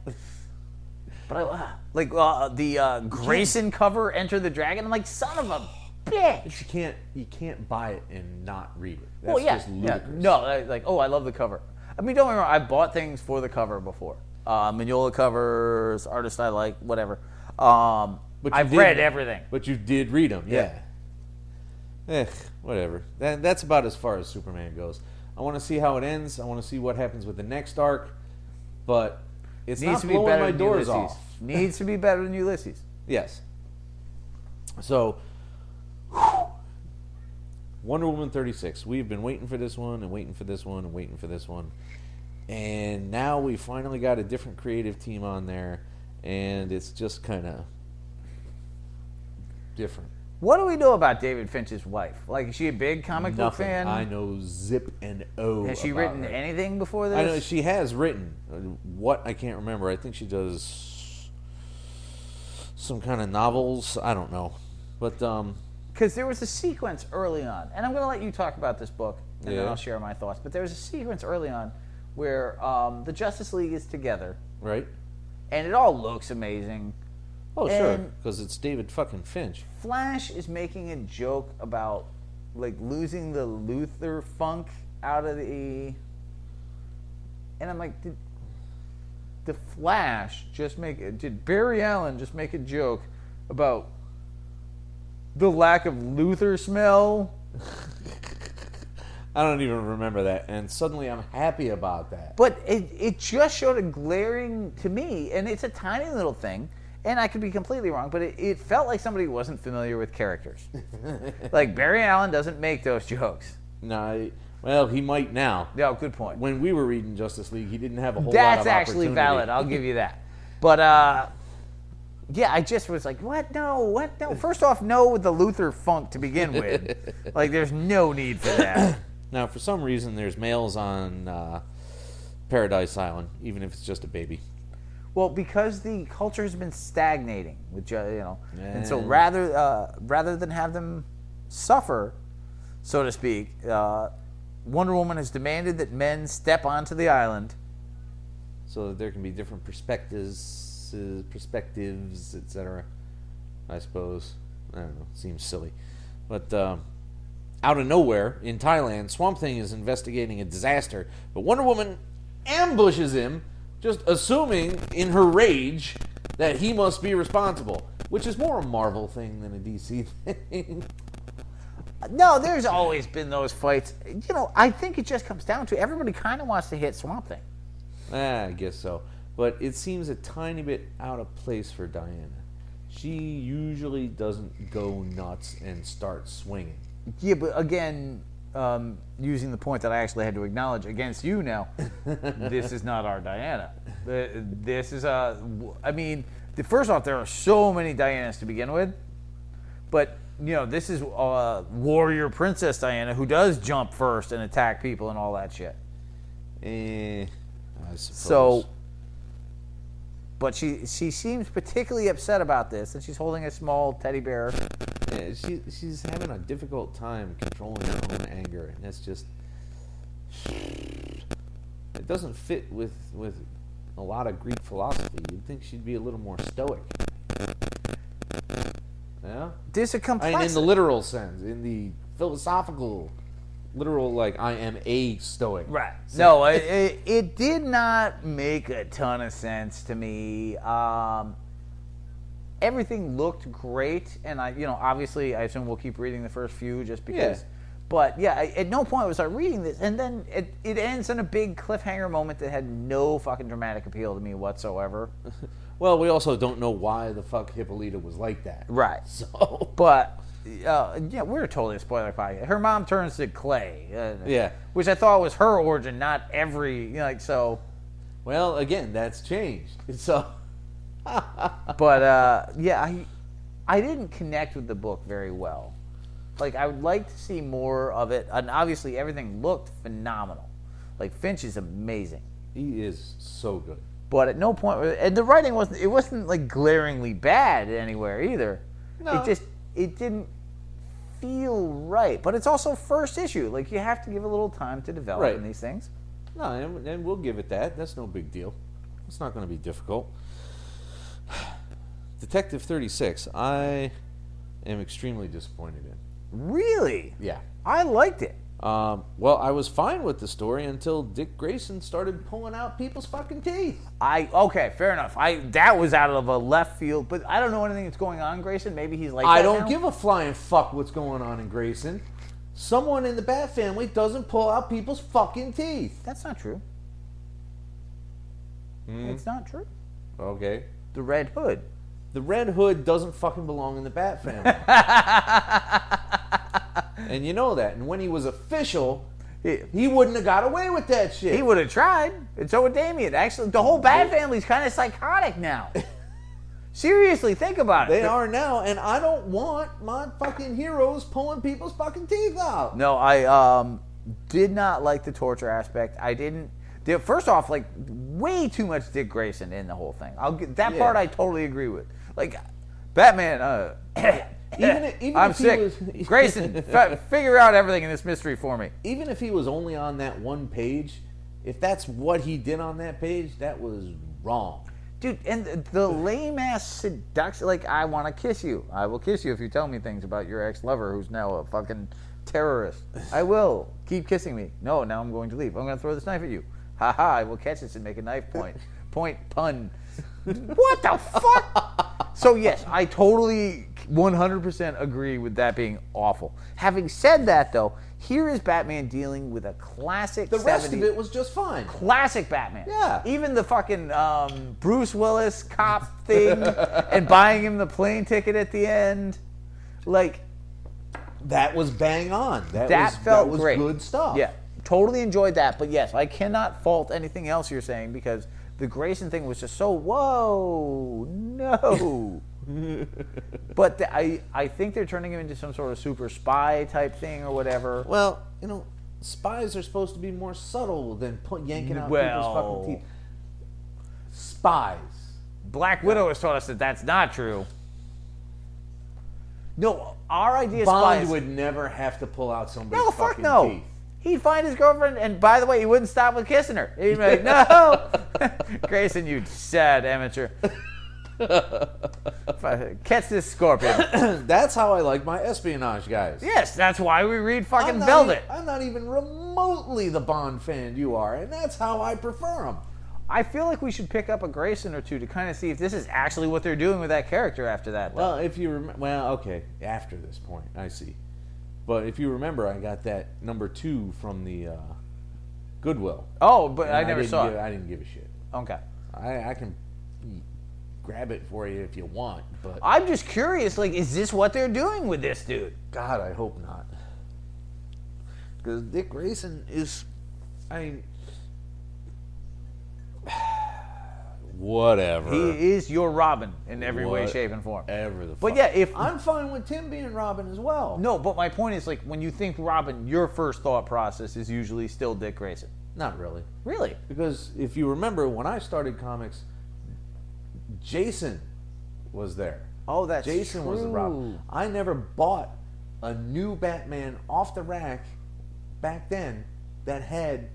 But the Grayson cover, Enter the Dragon, I'm like, son of a bitch. You can't buy it and not read it. That's Well, yeah, just ludicrous. No, like, oh, I love the cover. I mean, don't get me wrong. I bought things for the cover before. Mignola covers, artists I like, whatever. I've read everything. But you did read them, yeah. Whatever. That's about as far as Superman goes. I want to see how it ends. I want to see what happens with the next arc. But it's Needs not to be blowing better my than doors Ulysses. off. Needs to be better than Ulysses. Yes. So, Wonder Woman 36. We've been waiting for this one and waiting for this one and waiting for this one. And now we finally got a different creative team on there. And it's just kind of different. What do we know about David Finch's wife? Like, is she a big comic book fan? I know zip and O. Has she about written her. anything before this? I know she has written. What? I can't remember. I think she does some kind of novels. I don't know. But, because there was a sequence early on, and I'm going to let you talk about this book, and then Yeah. I'll share my thoughts. But there was a sequence early on where the Justice League is together, right? and it all looks amazing. Oh, sure. And Because it's David fucking Finch. Flash is making a joke about, like, losing the Luthor funk out of the... And I'm like, did Barry Allen just make a joke about the lack of Luthor smell? I don't even remember that, and suddenly I'm happy about that. But it just showed a glaring, to me, and it's a tiny little thing, and I could be completely wrong, but it felt like somebody wasn't familiar with characters. Like, Barry Allen doesn't make those jokes. No, well, he might now. No, good point. When we were reading Justice League, he didn't have a whole lot of That's actually opportunity. valid. I'll give you that. But, yeah, I just was like, what? No. First off, no with the Luthor funk to begin with. Like, there's no need for that. Now, for some reason, there's males on Paradise Island, even if it's just a baby. Well, because the culture has been stagnating, with and so Yeah. rather than have them suffer, so to speak, Wonder Woman has demanded that men step onto the island, So that there can be different perspectives, etc. I suppose. I don't know. Seems silly. But out of nowhere, in Thailand, Swamp Thing is investigating a disaster. But Wonder Woman ambushes him, just assuming in her rage that he must be responsible. Which is more a Marvel thing than a DC thing. No, there's always been those fights. I think it just comes down to everybody kind of wants to hit Swamp Thing. I guess so. But it seems a tiny bit out of place for Diana. She usually doesn't go nuts and start swinging. Yeah, but again, using the point that I actually had to acknowledge against you now, this is not our Diana. This is first off, there are so many Dianas to begin with, but this is warrior princess Diana who does jump first and attack people and all that shit. I suppose. So, but she seems particularly upset about this, and she's holding a small teddy bear. Yeah, she's having a difficult time controlling her own anger, and that's just... It doesn't fit with a lot of Greek philosophy. You'd think she'd be a little more stoic. Yeah? There's a complexity. I mean, in the literal sense. In the philosophical, literal, like, I am a stoic. Right. No, it did not make a ton of sense to me. Everything looked great, and obviously, I assume we'll keep reading the first few just because. Yeah. But yeah, at no point was I reading this, and then it ends in a big cliffhanger moment that had no fucking dramatic appeal to me whatsoever. Well, we also don't know why the fuck Hippolyta was like that. Right. So. But we're totally a spoiler podcast. Her mom turns to clay. Yeah. Which I thought was her origin, not every so. Well, again, that's changed. So. But I didn't connect with the book very well. Like, I would like to see more of it, and obviously everything looked phenomenal. Like, Finch is amazing. He is so good. But at no point, and the writing wasn't like glaringly bad anywhere either. No. It didn't feel right. But it's also first issue. Like, you have to give a little time to develop in these things. No, and we'll give it that. That's no big deal. It's not going to be difficult. Detective 36, I am extremely disappointed in. Really? Yeah. I liked it. Well, I was fine with the story until Dick Grayson started pulling out people's fucking teeth. Okay, fair enough. That was out of a left field, but I don't know anything that's going on, Grayson. Maybe he's like I that don't now? give a flying fuck what's going on in Grayson. Someone in the Bat family doesn't pull out people's fucking teeth. That's not true. It's not true. Okay. The Red Hood. The Red Hood doesn't fucking belong in the Bat family. And you know that. And when he was official, he wouldn't have got away with that shit. He would have tried, and so would Damien. Actually, the whole Bat family's kind of psychotic now. Seriously, think about it. They are now, and I don't want my fucking heroes pulling people's fucking teeth out. No, I did not like the torture aspect. I didn't. First off, like, way too much Dick Grayson in the whole thing. That part I totally agree with. Like, Batman, even I'm if sick. He was, Grayson, figure out everything in this mystery for me. Even if he was only on that one page, if that's what he did on that page, that was wrong. Dude, and the lame-ass seduction, like, I want to kiss you. I will kiss you if you tell me things about your ex-lover who's now a fucking terrorist. I will. Keep kissing me. No, now I'm going to leave. I'm going to throw this knife at you. Ha-ha, I will catch this and make a knife point. Point, pun. What the fuck? So, yes, I totally 100% agree with that being awful. Having said that, though, here is Batman dealing with a classic The rest of it was just fine. Classic Batman. Yeah. Even the fucking Bruce Willis cop thing and buying him the plane ticket at the end. Like, that was bang on. That felt great. Good stuff. Yeah. Totally enjoyed that. But yes, I cannot fault anything else you're saying because the Grayson thing was just so, whoa, no. But I think they're turning him into some sort of super spy type thing or whatever. Well, you know, spies are supposed to be more subtle than yanking out people's fucking teeth. Spies. Black Widow has taught us that that's not true. No, our idea of Bond spies would never have to pull out somebody's fucking teeth. He'd find his girlfriend, and by the way, he wouldn't stop with kissing her. He'd be like, no! Grayson, you sad amateur. Catch this scorpion. That's how I like my espionage guys. Yes, that's why we read fucking Velvet. I'm not even remotely the Bond fan you are, and that's how I prefer them. I feel like we should pick up a Grayson or two to kind of see if this is actually what they're doing with that character after that. Well, if you remember, okay, after this point, I see. But if you remember, I got that number 2 from the Goodwill. Oh, but I never saw it. I didn't give a shit. Okay. I can grab it for you if you want, but I'm just curious, like, is this what they're doing with this dude? God, I hope not. Because Dick Grayson is, whatever. He is your Robin in every way, shape, and form. Whatever the fuck. But yeah, I'm fine with Tim being Robin as well. No, but my point is, like, when you think Robin, your first thought process is usually still Dick Grayson. Not really. Really? Because if you remember, when I started comics, Jason was there. Oh, that's Jason true. was the Robin. I never bought a new Batman off the rack back then that had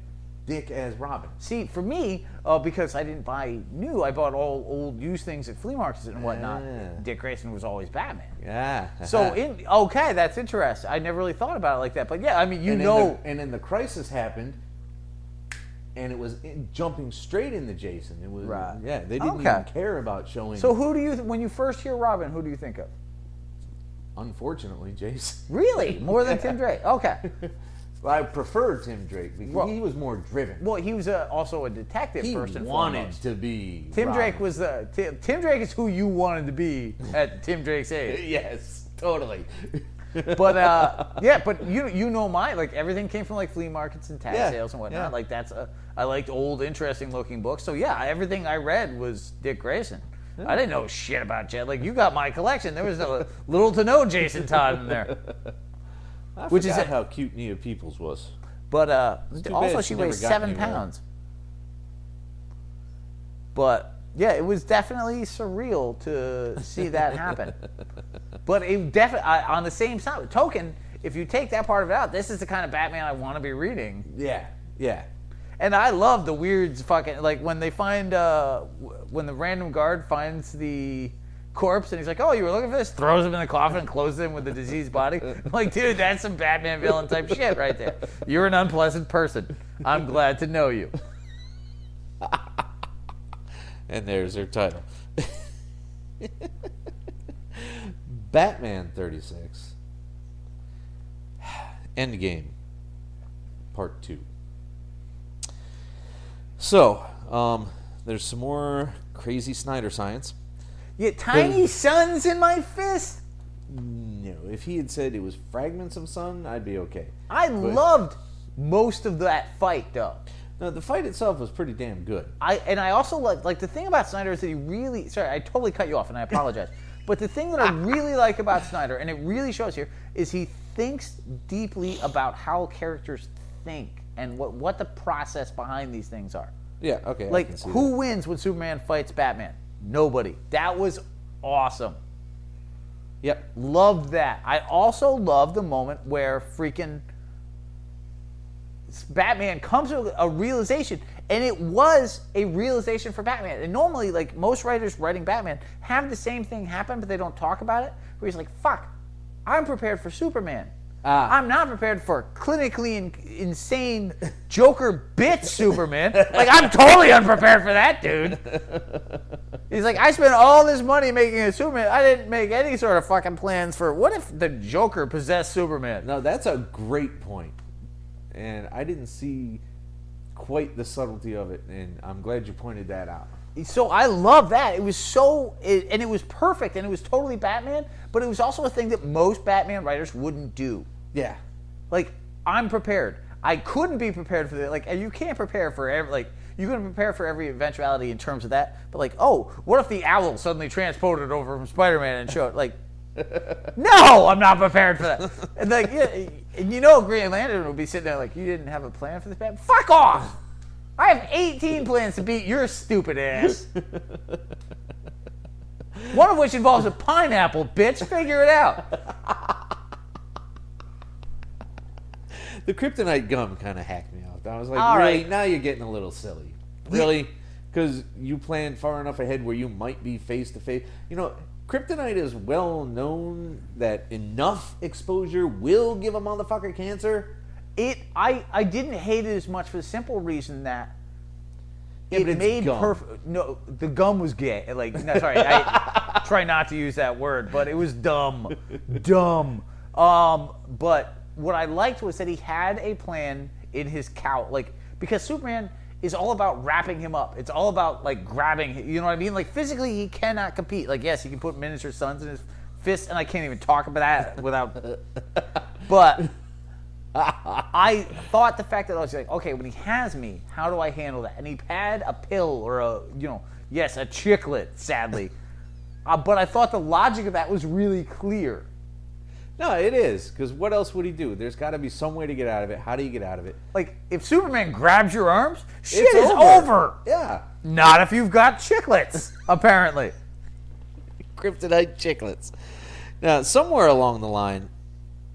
Dick as Robin. See, for me, because I didn't buy new, I bought all old used things at flea markets and whatnot. Dick Grayson was always Batman. Yeah. So, okay, that's interesting. I never really thought about it like that. But yeah, I mean, and then the crisis happened, and it was jumping straight into Jason. It was right. Yeah, they didn't even care about showing. So who do you, when you first hear Robin, who do you think of? Unfortunately, Jason. Really? More than Tim Drake? Okay. I preferred Tim Drake because he was more driven. Well, he was also a detective first and foremost. He wanted to be Tim Robin. Drake was Tim Drake is who you wanted to be at Tim Drake's age. Yes, totally. But yeah, but you know mine. Like everything came from like flea markets and tag sales and whatnot. Yeah. Like I liked old, interesting looking books. So yeah, everything I read was Dick Grayson. I didn't know shit about Jet. Like you got my collection. There was no little to no Jason Todd in there. I forgot how cute Nia Peoples was. But also she weighs 7 pounds. But yeah, it was definitely surreal to see that happen. But it definitely, on the same token, if you take that part of it out, this is the kind of Batman I want to be reading. Yeah, yeah. And I love the weird fucking, like when they find, when the random guard finds the corpse, and he's like, "Oh, you were looking for this?" Throws him in the coffin and closes him with the diseased body. I'm like, dude, that's some Batman villain type shit right there. You're an unpleasant person. I'm glad to know you. And there's her title. Batman 36. Endgame. Part 2. So, there's some more crazy Snyder science. You tiny suns in my fist. No, if he had said it was fragments of sun, I'd be okay. I loved most of that fight, though. No, the fight itself was pretty damn good. I also like the thing about Snyder is that he really, sorry, I totally cut you off and I apologize. But the thing that I really like about Snyder, and it really shows here, is he thinks deeply about how characters think and what the process behind these things are. Yeah, okay. Like, who wins when Superman fights Batman? Nobody. That was awesome. Yep. Loved that. I also loved the moment where freaking Batman comes to a realization, and it was a realization for Batman. And normally, like, most writers writing Batman have the same thing happen, but they don't talk about it. Where he's like, fuck, I'm prepared for Superman. I'm not prepared for clinically insane Joker bitch Superman. Like, I'm totally unprepared for that, dude. He's like, I spent all this money making a Superman. I didn't make any sort of fucking plans for what if the Joker possessed Superman? No, that's a great point. And I didn't see quite the subtlety of it, and I'm glad you pointed that out. So I love that. It was and it was perfect, and it was totally Batman, but it was also a thing that most Batman writers wouldn't do. Yeah. Like, I'm prepared. I couldn't be prepared for that. Like, and you can't prepare for you can prepare for every eventuality in terms of that. But like, oh, what if the owl suddenly transported over from Spider-Man and showed like, no, I'm not prepared for that. And like, yeah, and Green Lantern would be sitting there like, you didn't have a plan for this Batman? Fuck off! I have 18 plans to beat your stupid ass. One of which involves a pineapple, bitch. Figure it out. The kryptonite gum kind of hacked me out. I was like, all really? right. Now you're getting a little silly. Really? Because you planned far enough ahead where you might be face to face. Kryptonite is well known that enough exposure will give a motherfucker cancer. I didn't hate it as much for the simple reason that it made perfect. No, the gum was gay. Like, no, sorry, I try not to use that word, but it was dumb, dumb. But what I liked was that he had a plan in his cowl, like, because Superman is all about wrapping him up. It's all about like grabbing. You know what I mean? Like, physically, he cannot compete. Like, yes, he can put miniature suns in his fists, and I can't even talk about that without. But I thought the fact that I was like, okay, when he has me, how do I handle that? And he had a pill or a chiclet, sadly. But I thought the logic of that was really clear. No, it is, because what else would he do? There's got to be some way to get out of it. How do you get out of it? Like, if Superman grabs your arms, shit is over. Yeah. Not if you've got chiclets, apparently. Kryptonite chiclets. Now, somewhere along the line,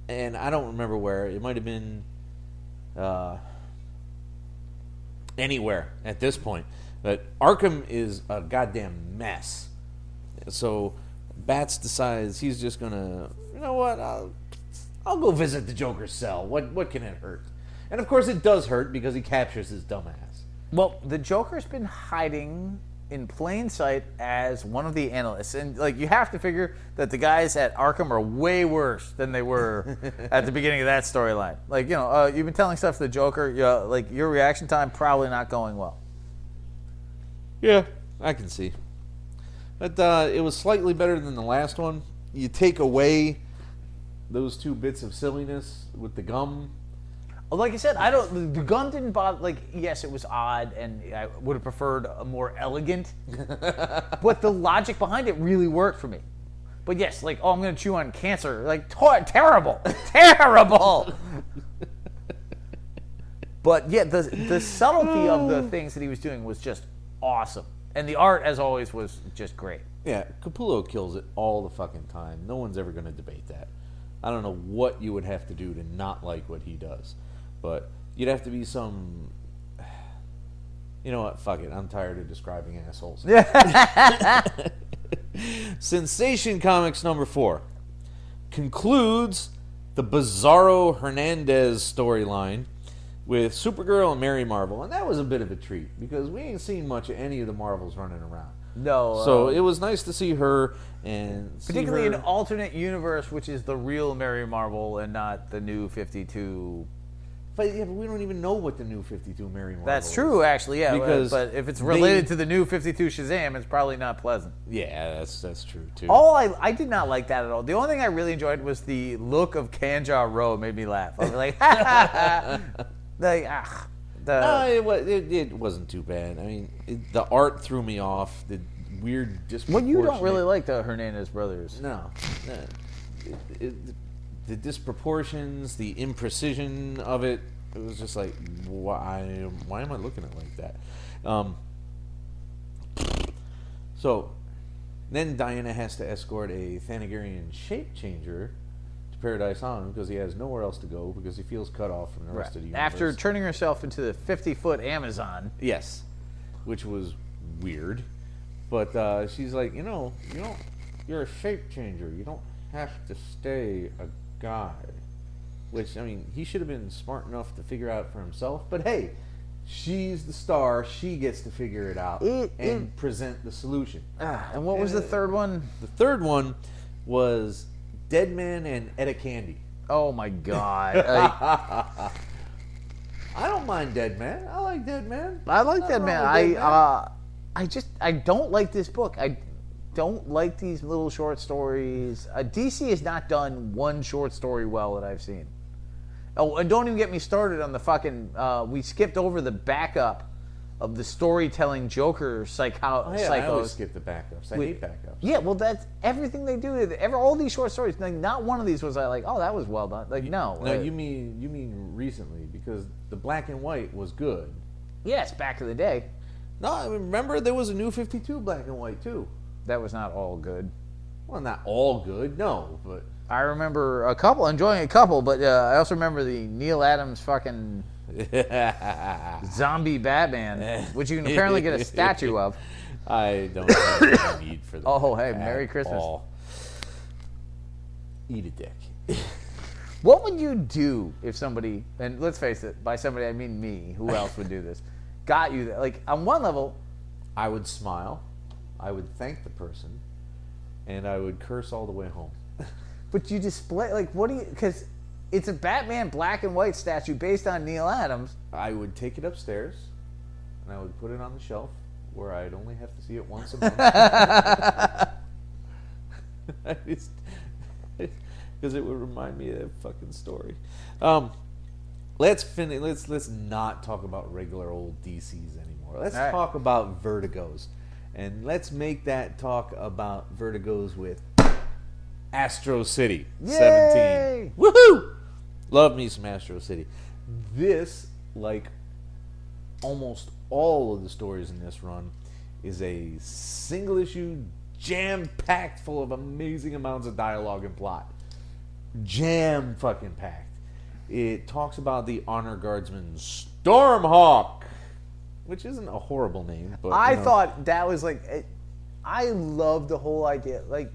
and I don't remember where, it might have been anywhere at this point, but Arkham is a goddamn mess. So Bats decides he's just gonna, you know what, I'll go visit the Joker's cell. What can it hurt? And of course it does hurt because he captures his dumbass. Well, the Joker's been hiding in plain sight as one of the analysts, and like, you have to figure that the guys at Arkham are way worse than they were at the beginning of that storyline. Like, you've been telling stuff to the Joker, like, your reaction time probably not going well. Yeah, I can see. But it was slightly better than the last one. You take away those two bits of silliness with the gum. Like I said, the gum didn't bother. Like, yes, it was odd, and I would have preferred a more elegant. But the logic behind it really worked for me. But yes, like, I'm going to chew on cancer. Like, terrible, terrible. But yeah, the subtlety of the things that he was doing was just awesome, and the art, as always, was just great. Yeah, Capullo kills it all the fucking time. No one's ever going to debate that. I don't know what you would have to do to not like what he does. But you'd have to be some... You know what? Fuck it. I'm tired of describing assholes. Sensation Comics number 4 concludes the Bizarro Hernandez storyline with Supergirl and Mary Marvel, and that was a bit of a treat because we ain't seen much of any of the Marvels running around. No. So it was nice to see her, and particularly an alternate universe, which is the real Mary Marvel and not the new 52. But we don't even know what the new 52 Mary Marvel That's true, is. actually, yeah. Because but if it's related to the new 52 Shazam, it's probably not pleasant. Yeah, that's true, too. I did not like that at all. The only thing I really enjoyed was the look of Kanja Ro made me laugh. I was like, ha ha ha. It wasn't too bad. I mean, the art threw me off. The weird disproportionate... Well, you don't really like the Hernandez brothers. No. The disproportions, the imprecision of it, it was just like, why am I looking at it like that? So, then Diana has to escort a Thanagarian shape changer to Paradise Island because he has nowhere else to go because he feels cut off from the rest of the universe. After turning herself into the 50-foot Amazon. Yes, which was weird. But she's like, you're a shape changer. You don't have to stay a guy. Which, I mean, he should have been smart enough to figure out for himself. But hey, she's the star. She gets to figure it out and present the solution. And what was the third one? The third one was Deadman and Etta Candy. Oh my God. I don't mind Deadman. I like Deadman. I like Deadman. I don't like this book. I don't like these little short stories. DC has not done one short story well that I've seen. Oh, and don't even get me started on the fucking... we skipped over the backup of the storytelling Joker psychos. I always skip the backups. I hate backups. Yeah, well, that's everything they do. All these short stories, like, not one of these was I like, oh, that was well done. Like, no. No, you mean recently, because the black and white was good. Yes, back in the day. No, I remember there was a new 52 black and white, too. That was not all good. Well, not all good, no, but... I remember enjoying a couple, but I also remember the Neil Adams fucking zombie Batman, which you can apparently get a statue of. I don't have any need for that. Oh, hey, Merry Christmas. All. Eat a dick. What would you do if somebody, and let's face it, by somebody I mean me, who else would do this, got you there? Like, on one level... I would smile, I would thank the person, and I would curse all the way home. But you display, like, what do you, because it's a Batman black and white statue based on Neil Adams. I would take it upstairs, and I would put it on the shelf, where I'd only have to see it once a month. Because it would remind me of that fucking story. Let's finish. Let's not talk about regular old DCs anymore. Let's talk about Vertigos, and let's make that talk about Vertigos with Astro City. Yay! 17. Woohoo! Love me some Astro City. This, like almost all of the stories in this run, is a single issue, jam-packed full of amazing amounts of dialogue and plot. Jam-fucking-packed. It talks about the honor guardsman Stormhawk, which isn't a horrible name, but I thought that was like, I love the whole idea. Like,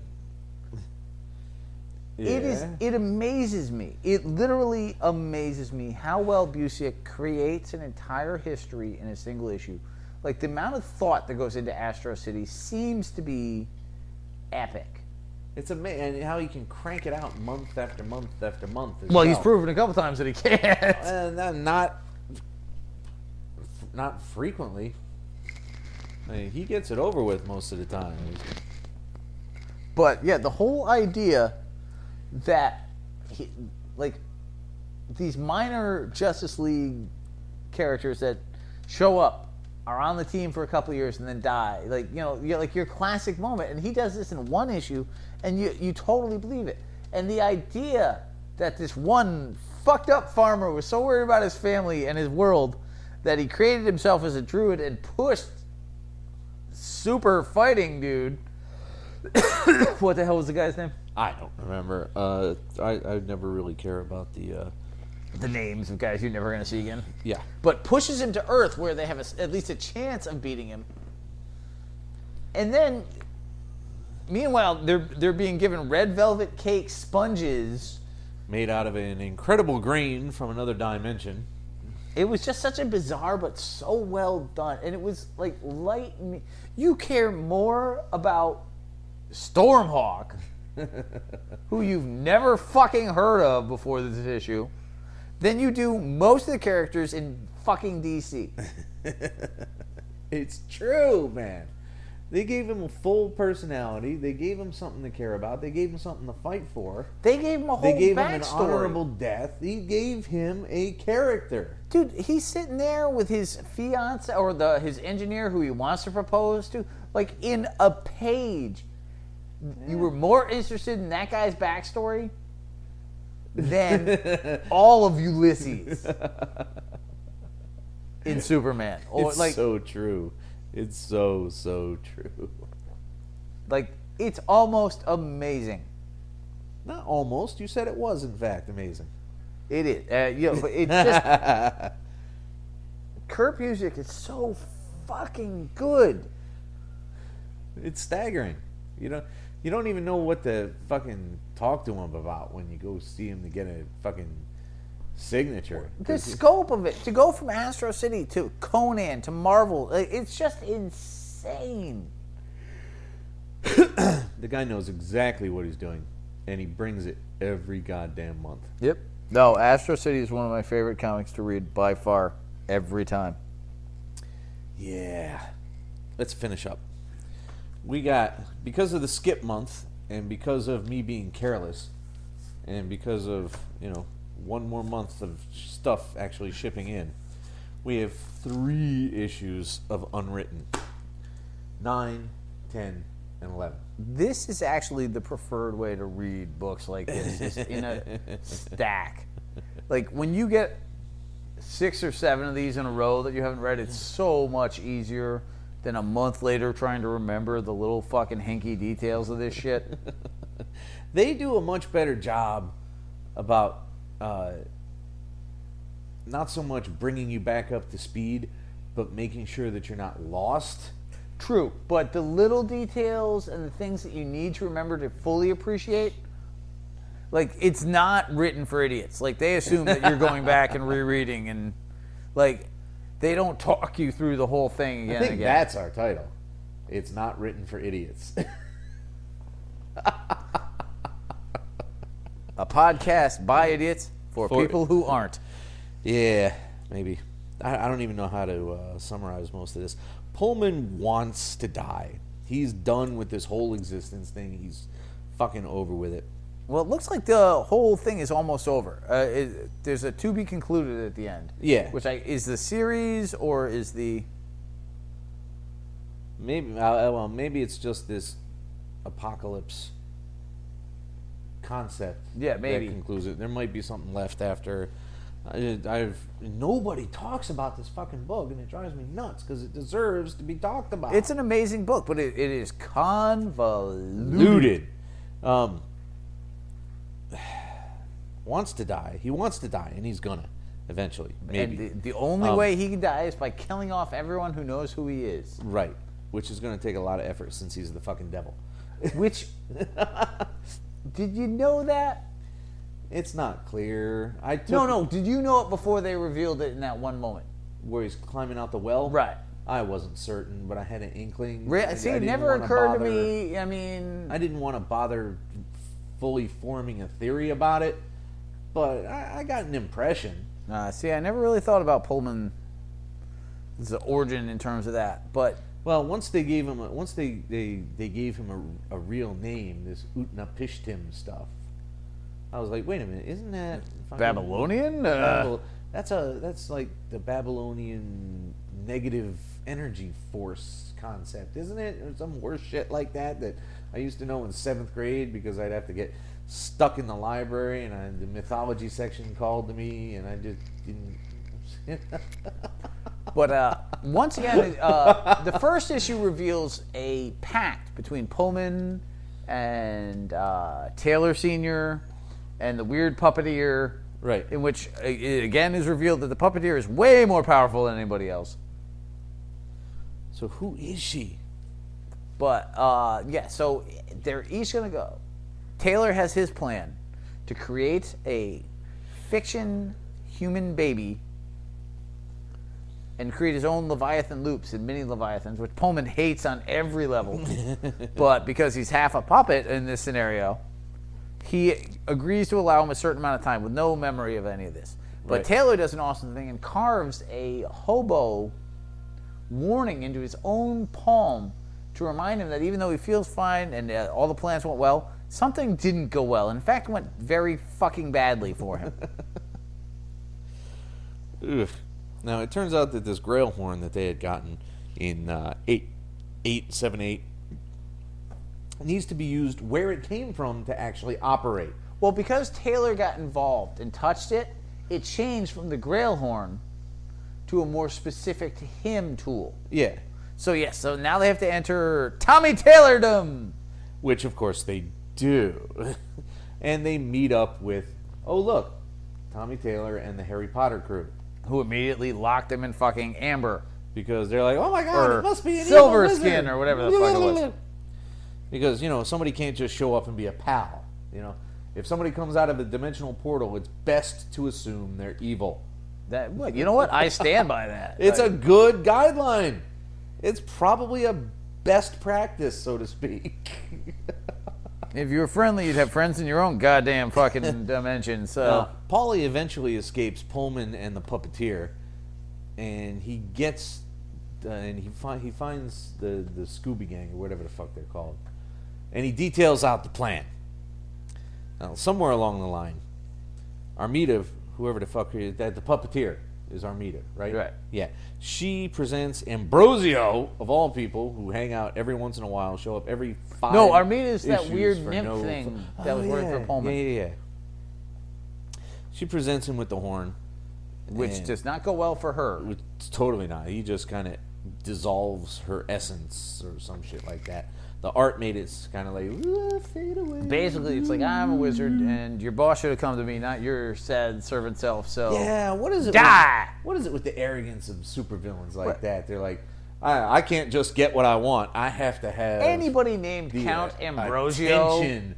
yeah. It amazes me. It literally amazes me how well Busiek creates an entire history in a single issue. Like, the amount of thought that goes into Astro City seems to be epic. It's amazing, and how he can crank it out month after month after month. Well, he's proven a couple times that he not can. not frequently. I mean, he gets it over with most of the time. But yeah, the whole idea that these minor Justice League characters that show up are on the team for a couple of years and then die, like your classic moment, and he does this in one issue, and you totally believe it. And the idea that this one fucked up farmer was so worried about his family and his world that he created himself as a druid and pushed super fighting dude. What the hell was the guy's name? I don't remember. I never really care about the names of guys you're never going to see again. Yeah. But pushes him to Earth where they have at least a chance of beating him. And then Meanwhile, they're being given red velvet cake sponges made out of an incredible grain from another dimension. It was just such a bizarre but so well done. And it was like you care more about Stormhawk, who you've never fucking heard of before this issue, than you do most of the characters in fucking DC. It's true, man. They gave him a full personality. They gave him something to care about. They gave him something to fight for. They gave him a whole They gave him an backstory. honorable death. He gave him a character. Dude, he's sitting there with his fiance or his engineer who he wants to propose to, like in a page. You were more interested in that guy's backstory than all of Ulysses in Superman. Or It's like so true. It's so true. Like, it's almost amazing. Not almost. You said it was, in fact, amazing. It is. But it's just... Kurt Busiek is so fucking good. It's staggering. You don't even know what to fucking talk to him about when you go see him to get a fucking signature. The scope of it, to go from Astro City to Conan to Marvel, it's just insane. The guy knows exactly what he's doing, and he brings it every goddamn month. Yep. No, Astro City is one of my favorite comics to read by far, every time. Yeah. Let's finish up. We got, because of the skip month, and because of me being careless, and because of, one more month of stuff actually shipping in, we have 3 issues of Unwritten. 9, 10, and 11. This is actually the preferred way to read books like this, is in a stack. Like, when you get 6 or 7 of these in a row that you haven't read, it's so much easier than a month later trying to remember the little fucking hinky details of this shit. They do a much better job about not so much bringing you back up to speed, but making sure that you're not lost. True, but the little details and the things that you need to remember to fully appreciate, like, it's not written for idiots. Like, they assume that you're going back and rereading, and, like, they don't talk you through the whole thing again I think and again. that's our title. It's not written for idiots. A podcast by idiots for people who aren't. Yeah, maybe. I don't even know how to summarize most of this. Pullman wants to die. He's done with this whole existence thing. He's fucking over with it. Well, it looks like the whole thing is almost over. There's a to be concluded at the end. Yeah. Which is the series or is the... Maybe maybe it's just this apocalypse concept. Yeah, maybe. That concludes it. There might be something left after. Nobody talks about this fucking book, and it drives me nuts because it deserves to be talked about. It's an amazing book, but it is convoluted. Wants to die. He wants to die, and he's gonna eventually. Maybe. And the only way he can die is by killing off everyone who knows who he is. Right. Which is gonna take a lot of effort since he's the fucking devil. Which, did you know that? It's not clear. No. Did you know it before they revealed it in that one moment? Where he's climbing out the well? Right. I wasn't certain, but I had an inkling. See, it never occurred to me. I mean... I didn't want to bother fully forming a theory about it, but I got an impression. See, I never really thought about Pullman's origin in terms of that, but... Well, once they gave him a real name, this Utnapishtim stuff, I was like, wait a minute, isn't that Babylonian? That's like the Babylonian negative energy force concept, isn't it? Or some worse shit like that I used to know in 7th grade because I'd have to get stuck in the library and the mythology section called to me and I just didn't. But once again, the first issue reveals a pact between Pullman and Taylor Sr. and the weird puppeteer. Right. In which, it again, is revealed that the puppeteer is way more powerful than anybody else. So who is she? But, yeah, so they're each going to go. Taylor has his plan to create a fiction human baby and create his own Leviathan loops and mini Leviathans, which Pullman hates on every level. But because he's half a puppet in this scenario, he agrees to allow him a certain amount of time with no memory of any of this. But Right. Taylor does an awesome thing and carves a hobo warning into his own palm to remind him that even though he feels fine and all the plans went well, something didn't go well. In fact, it went very fucking badly for him. Ugh. Now, it turns out that this grail horn that they had gotten in 878 needs to be used where it came from to actually operate. Well, because Taylor got involved and touched it, it changed from the grail horn to a more specific to him tool. Yeah. So, yes, so now they have to enter Tommy Taylordom. Which, of course, they do. And they meet up with, oh, look, Tommy Taylor and the Harry Potter crew. Who immediately locked him in fucking amber. Because they're like, oh my god, Or it must be an Silver evil Skin wizard. or whatever the fuck it was. Because, somebody can't just show up and be a pal. If somebody comes out of a dimensional portal, it's best to assume they're evil. You know what? I stand by that. It's a good guideline. It's probably a best practice, so to speak. If you were friendly, you'd have friends in your own goddamn fucking dimension. So Paulie eventually escapes Pullman and the puppeteer, and he gets and he finds the Scooby Gang or whatever the fuck they're called, and he details out the plan. Now, somewhere along the line, Armida, whoever the fuck is, that the puppeteer is Armida, right? Right. Yeah. She presents Ambrosio, of all people, who hang out every once in a while, show up every 5 no, Armida's that issues weird for nymph no thing that was working for Pullman. Yeah. She presents him with the horn. Which and- does not go well for her. It's totally not. He just kind of dissolves her essence or some shit like that. The art made it kind of like, fade away. Basically, it's like, I'm a wizard, and your boss should have come to me, not your sad servant self, so... Yeah, what is it? Die! What is it with the arrogance of supervillains like that? They're like, I can't just get what I want. I have to have... Anybody named the Count Ambrosio... attention.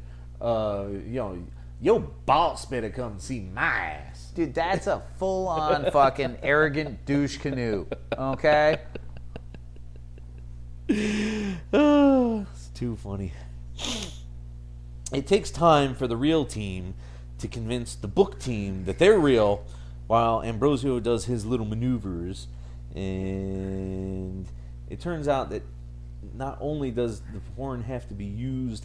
Your boss better come see my ass. Dude, that's a full-on fucking arrogant douche canoe, okay? Oh, it's too funny. It takes time for the real team to convince the book team that they're real, while Ambrosio does his little maneuvers. And it turns out that not only does the horn have to be used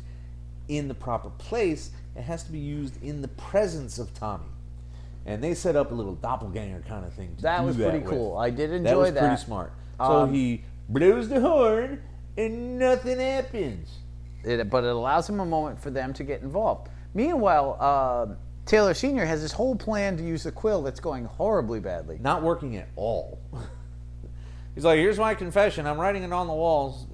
in the proper place, it has to be used in the presence of Tommy. And they set up a little doppelganger kind of thing to That do was that pretty with. cool. I did enjoy That was that. pretty smart. So he blows the horn, and nothing happens. But it allows him a moment for them to get involved. Meanwhile, Taylor Sr. has this whole plan to use the quill that's going horribly badly. Not working at all. He's like, here's my confession. I'm writing it on the walls.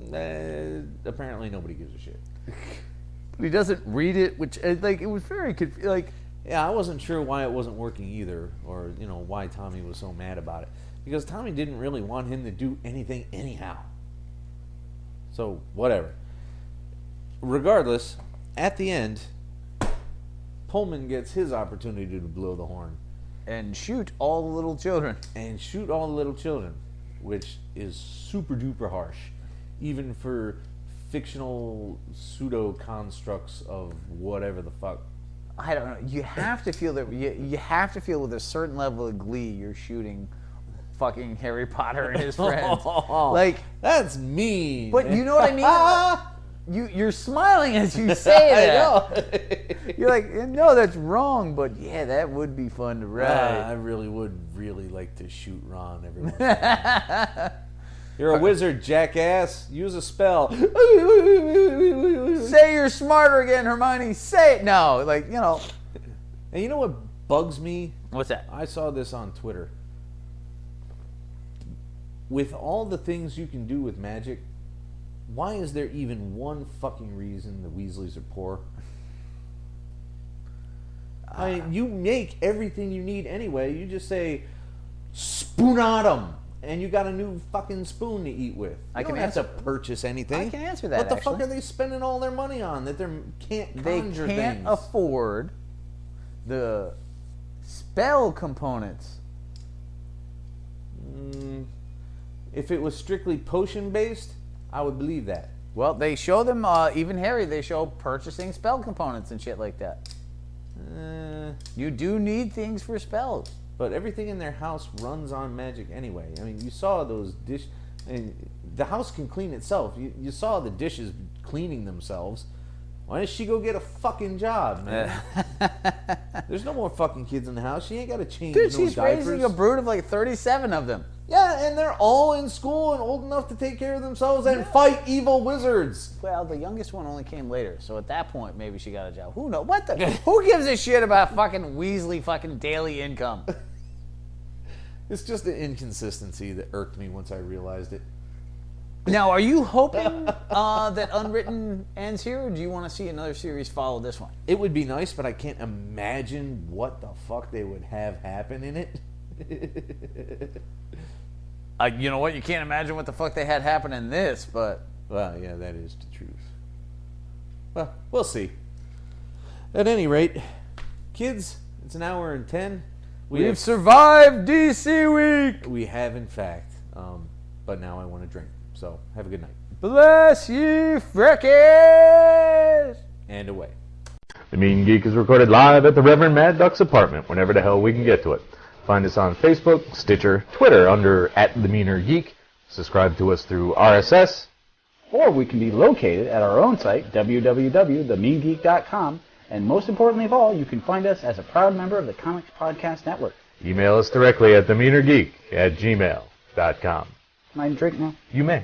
Apparently nobody gives a shit. But he doesn't read it, which, like, it was very confusing. Like, Yeah, I wasn't sure why it wasn't working either, or, why Tommy was so mad about it. Because Tommy didn't really want him to do anything anyhow. So, whatever. Regardless, at the end, Pullman gets his opportunity to blow the horn. and shoot all the little children. And shoot all the little children, which is super duper harsh, even for fictional pseudo constructs of whatever the fuck. I don't know. You have to feel that. You have to feel with a certain level of glee you're shooting fucking Harry Potter and his friends. Like, that's mean. but you know what I mean? You're smiling as you say that. I know. You're like, no, that's wrong. But yeah, that would be fun to write. I really would like to shoot Ron every once in a while. You're a wizard, jackass. Use a spell. Say you're smarter again, Hermione. Say it. No, like, you know. And you know what bugs me? What's that? I saw this on Twitter. With all the things you can do with magic, why is there even one fucking reason the Weasleys are poor? I mean, you make everything you need anyway. You just say, spoonatum, and you got a new fucking spoon to eat with. You don't have to purchase anything. I can answer that. What the fuck are they spending all their money on that they can't conjure They can't things? afford the spell components. If it was strictly potion based, I would believe that. Well, they show them, even Harry, they show purchasing spell components and shit like that. You do need things for spells. But everything in their house runs on magic anyway. I mean, you saw those and the house can clean itself. You saw the dishes cleaning themselves. Why does she go get a fucking job, man? There's no more fucking kids in the house. She ain't got to change Dude, no she's diapers. raising a brood of like 37 of them. Yeah, and they're all in school and old enough to take care of themselves and fight evil wizards. Well, the youngest one only came later, so at that point, maybe she got a job. Who knows? What the? Who gives a shit about fucking Weasley fucking daily income? It's just an inconsistency that irked me once I realized it. Now, are you hoping that Unwritten ends here, or do you want to see another series follow this one? It would be nice, but I can't imagine what the fuck they would have happen in it. You know what? You can't imagine what the fuck they had happen in this, but... Well, yeah, that is the truth. Well, we'll see. At any rate, kids, it's an hour and 10. We've survived DC Week! We have, in fact. But now I want to drink. So, have a good night. Bless ye frickin! And away. The Mean Geek is recorded live at the Reverend Mad Duck's apartment whenever the hell we can get to it. Find us on Facebook, Stitcher, Twitter under @TheMeanerGeek. Subscribe to us through RSS. Or we can be located at our own site, www.themeangeek.com. And most importantly of all, you can find us as a proud member of the Comics Podcast Network. Email us directly at themeanergeek@gmail.com. Can I drink now? You may.